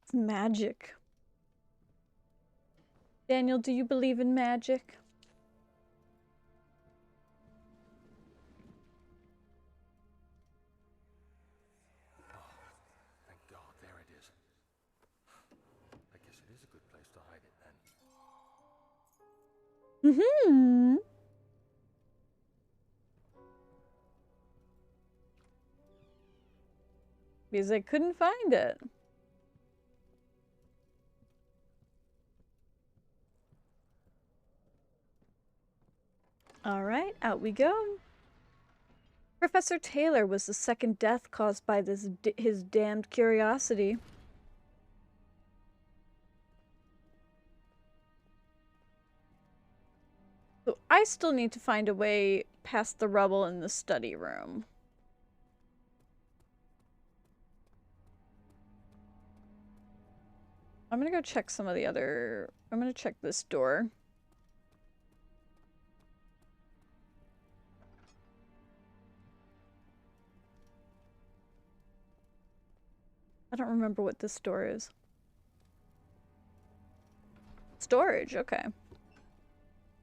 It's magic. Daniel, do you believe in magic? Thank God, there it is. I guess it is a good place to hide it then. Mm-hmm. Because I couldn't find it. All right, out we go. Professor Taylor was the second death caused by his damned curiosity. So I still need to find a way past the rubble in the study room. I'm gonna go check some of the other... I'm gonna check this door. I don't remember what this door is. Storage, okay.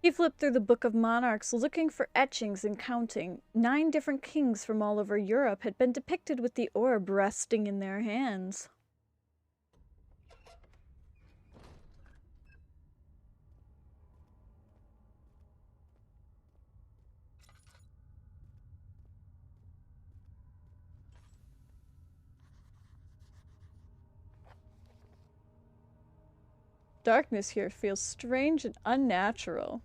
He flipped through the Book of Monarchs, looking for etchings and counting. 9 different kings from all over Europe had been depicted with the orb resting in their hands. Darkness here feels strange and unnatural.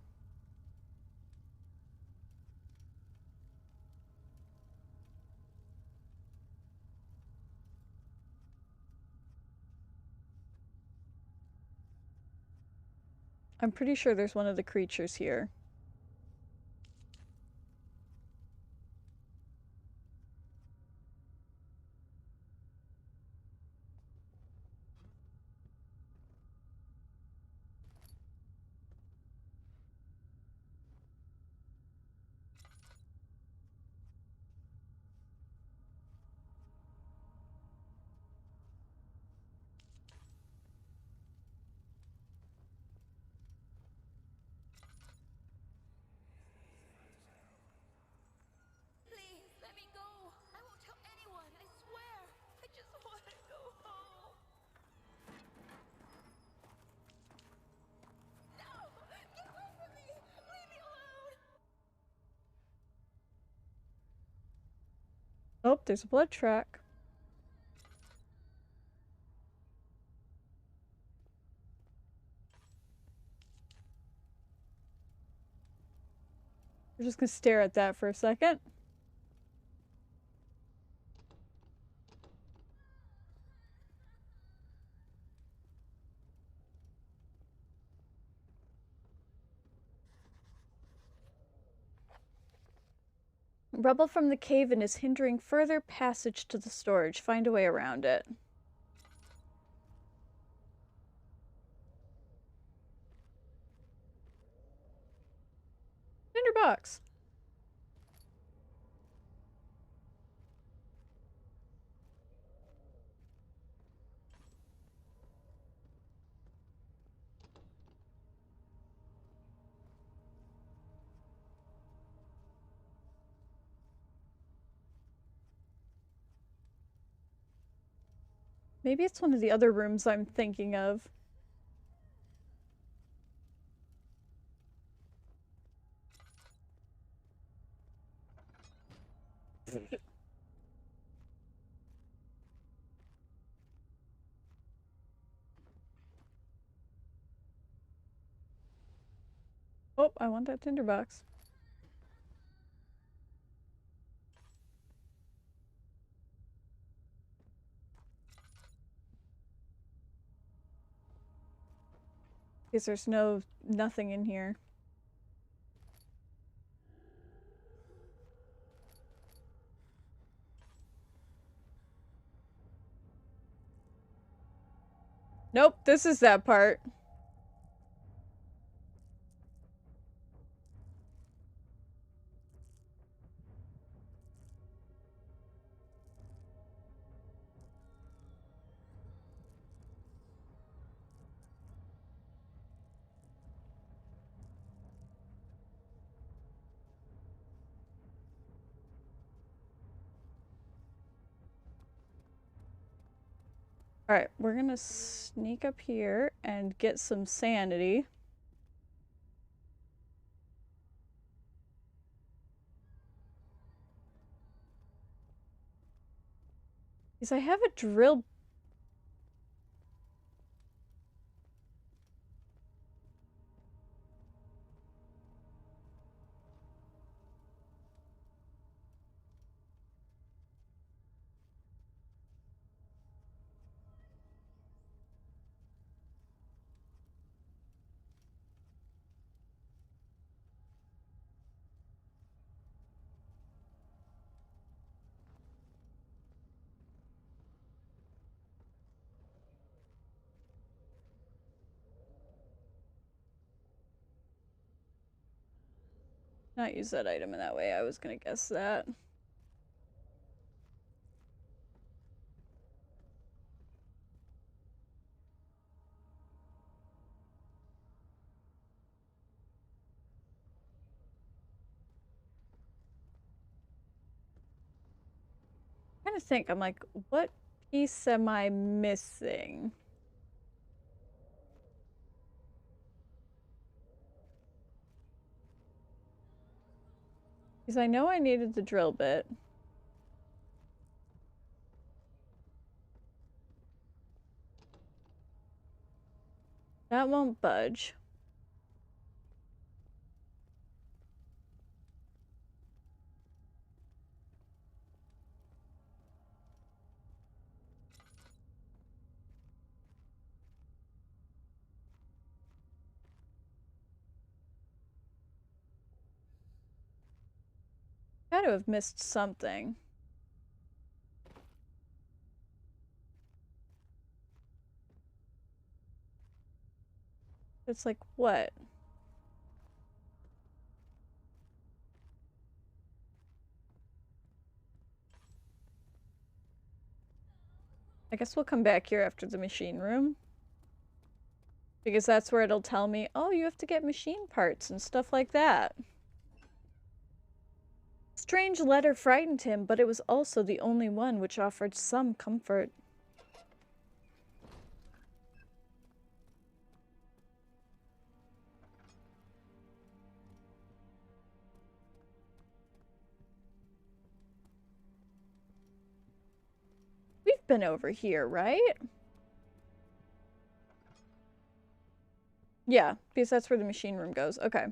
I'm pretty sure there's one of the creatures here. Please, let me go. I won't tell anyone, I swear. I just want to go home. No! Get away from me! Leave me alone! Oh, there's a blood track. We're just gonna stare at that for a second. Rubble from the cave-in is hindering further passage to the storage. Find a way around it. Tinderbox. Maybe it's one of the other rooms I'm thinking of. Oh, I want that tinderbox. Because there's nothing in here. Nope, this is that part. Alright, we're gonna sneak up here and get some sanity. Because I have a drill. Not use that item in that way, I was gonna guess that. I'm trying to think, I'm like, what piece am I missing? Because I know I needed the drill bit. That won't budge. Gotta have missed something. It's like, what? I guess we'll come back here after the machine room. Because that's where it'll tell me, oh, you have to get machine parts and stuff like that. Strange letter frightened him, but it was also the only one which offered some comfort. We've been over here, right? Yeah, because that's where the machine room goes. Okay.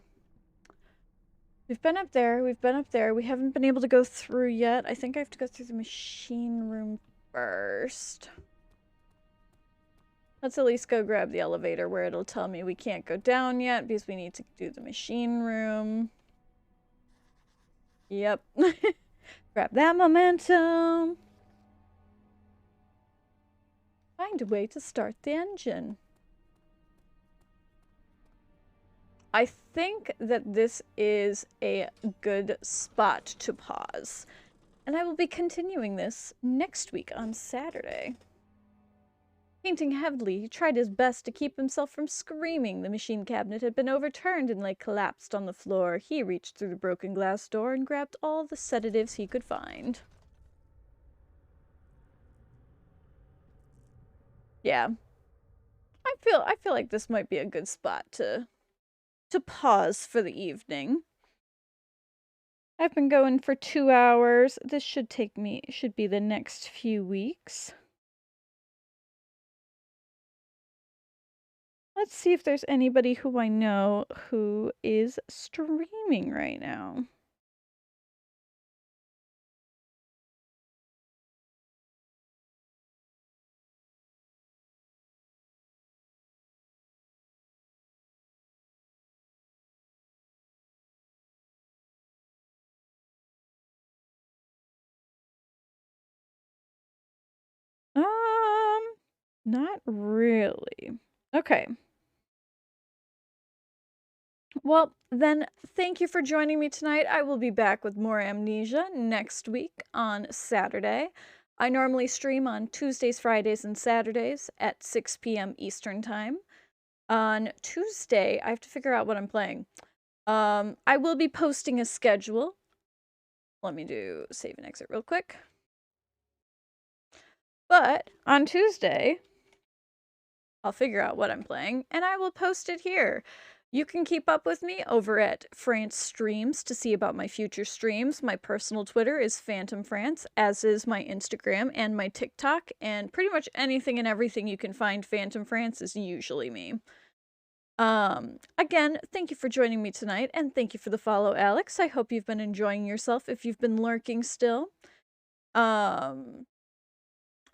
We've been up there, we've been up there. We haven't been able to go through yet. I think I have to go through the machine room first. Let's at least go grab the elevator where it'll tell me we can't go down yet because we need to do the machine room. Yep. Grab that momentum. Find a way to start the engine. I think that this is a good spot to pause. And I will be continuing this next week on Saturday. Painting heavily, he tried his best to keep himself from screaming. The machine cabinet had been overturned and lay collapsed on the floor. He reached through the broken glass door and grabbed all the sedatives he could find. Yeah. I feel like this might be a good spot to pause for the evening. I've been going for 2 hours. This should be the next few weeks. Let's see if there's anybody who I know who is streaming right now. Not really. Okay. Well, then, thank you for joining me tonight. I will be back with more Amnesia next week on Saturday. I normally stream on Tuesdays, Fridays, and Saturdays at 6 p.m. Eastern Time. On Tuesday, I have to figure out what I'm playing. I will be posting a schedule. Let me do save and exit real quick. But on Tuesday, I'll figure out what I'm playing, and I will post it here. You can keep up with me over at France Streams to see about my future streams. My personal Twitter is phantomfrance, as is my Instagram and my TikTok, and pretty much anything and everything you can find phantomfrance is usually me. Again, thank you for joining me tonight, and thank you for the follow, Alex. I hope you've been enjoying yourself if you've been lurking still.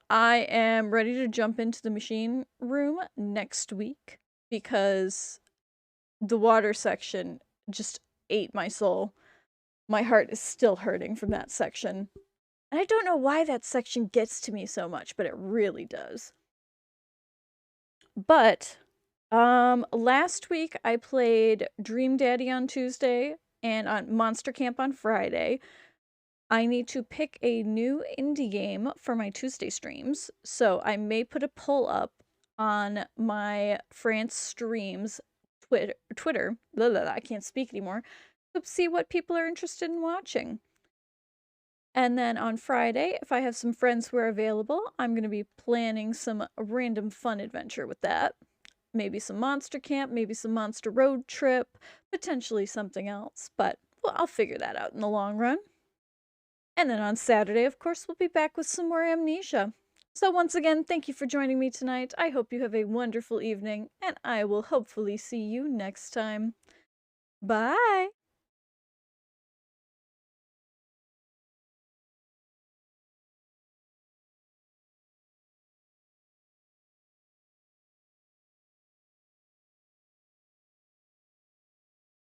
I am ready to jump into the machine room next week because the water section just ate my soul. My heart is still hurting from that section. And I don't know why that section gets to me so much, but it really does. But last week I played Dream Daddy on Tuesday and on Monster Camp on Friday. I need to pick a new indie game for my Tuesday streams, so I may put a poll up on my France Streams Twitter. Blah, blah, blah, I can't speak anymore. To see what people are interested in watching. And then on Friday, if I have some friends who are available, I'm going to be planning some random fun adventure with that. Maybe some Monster Camp, maybe some Monster Road Trip, potentially something else, but well, I'll figure that out in the long run. And then on Saturday, of course, we'll be back with some more Amnesia. So once again, thank you for joining me tonight. I hope you have a wonderful evening, and I will hopefully see you next time. Bye!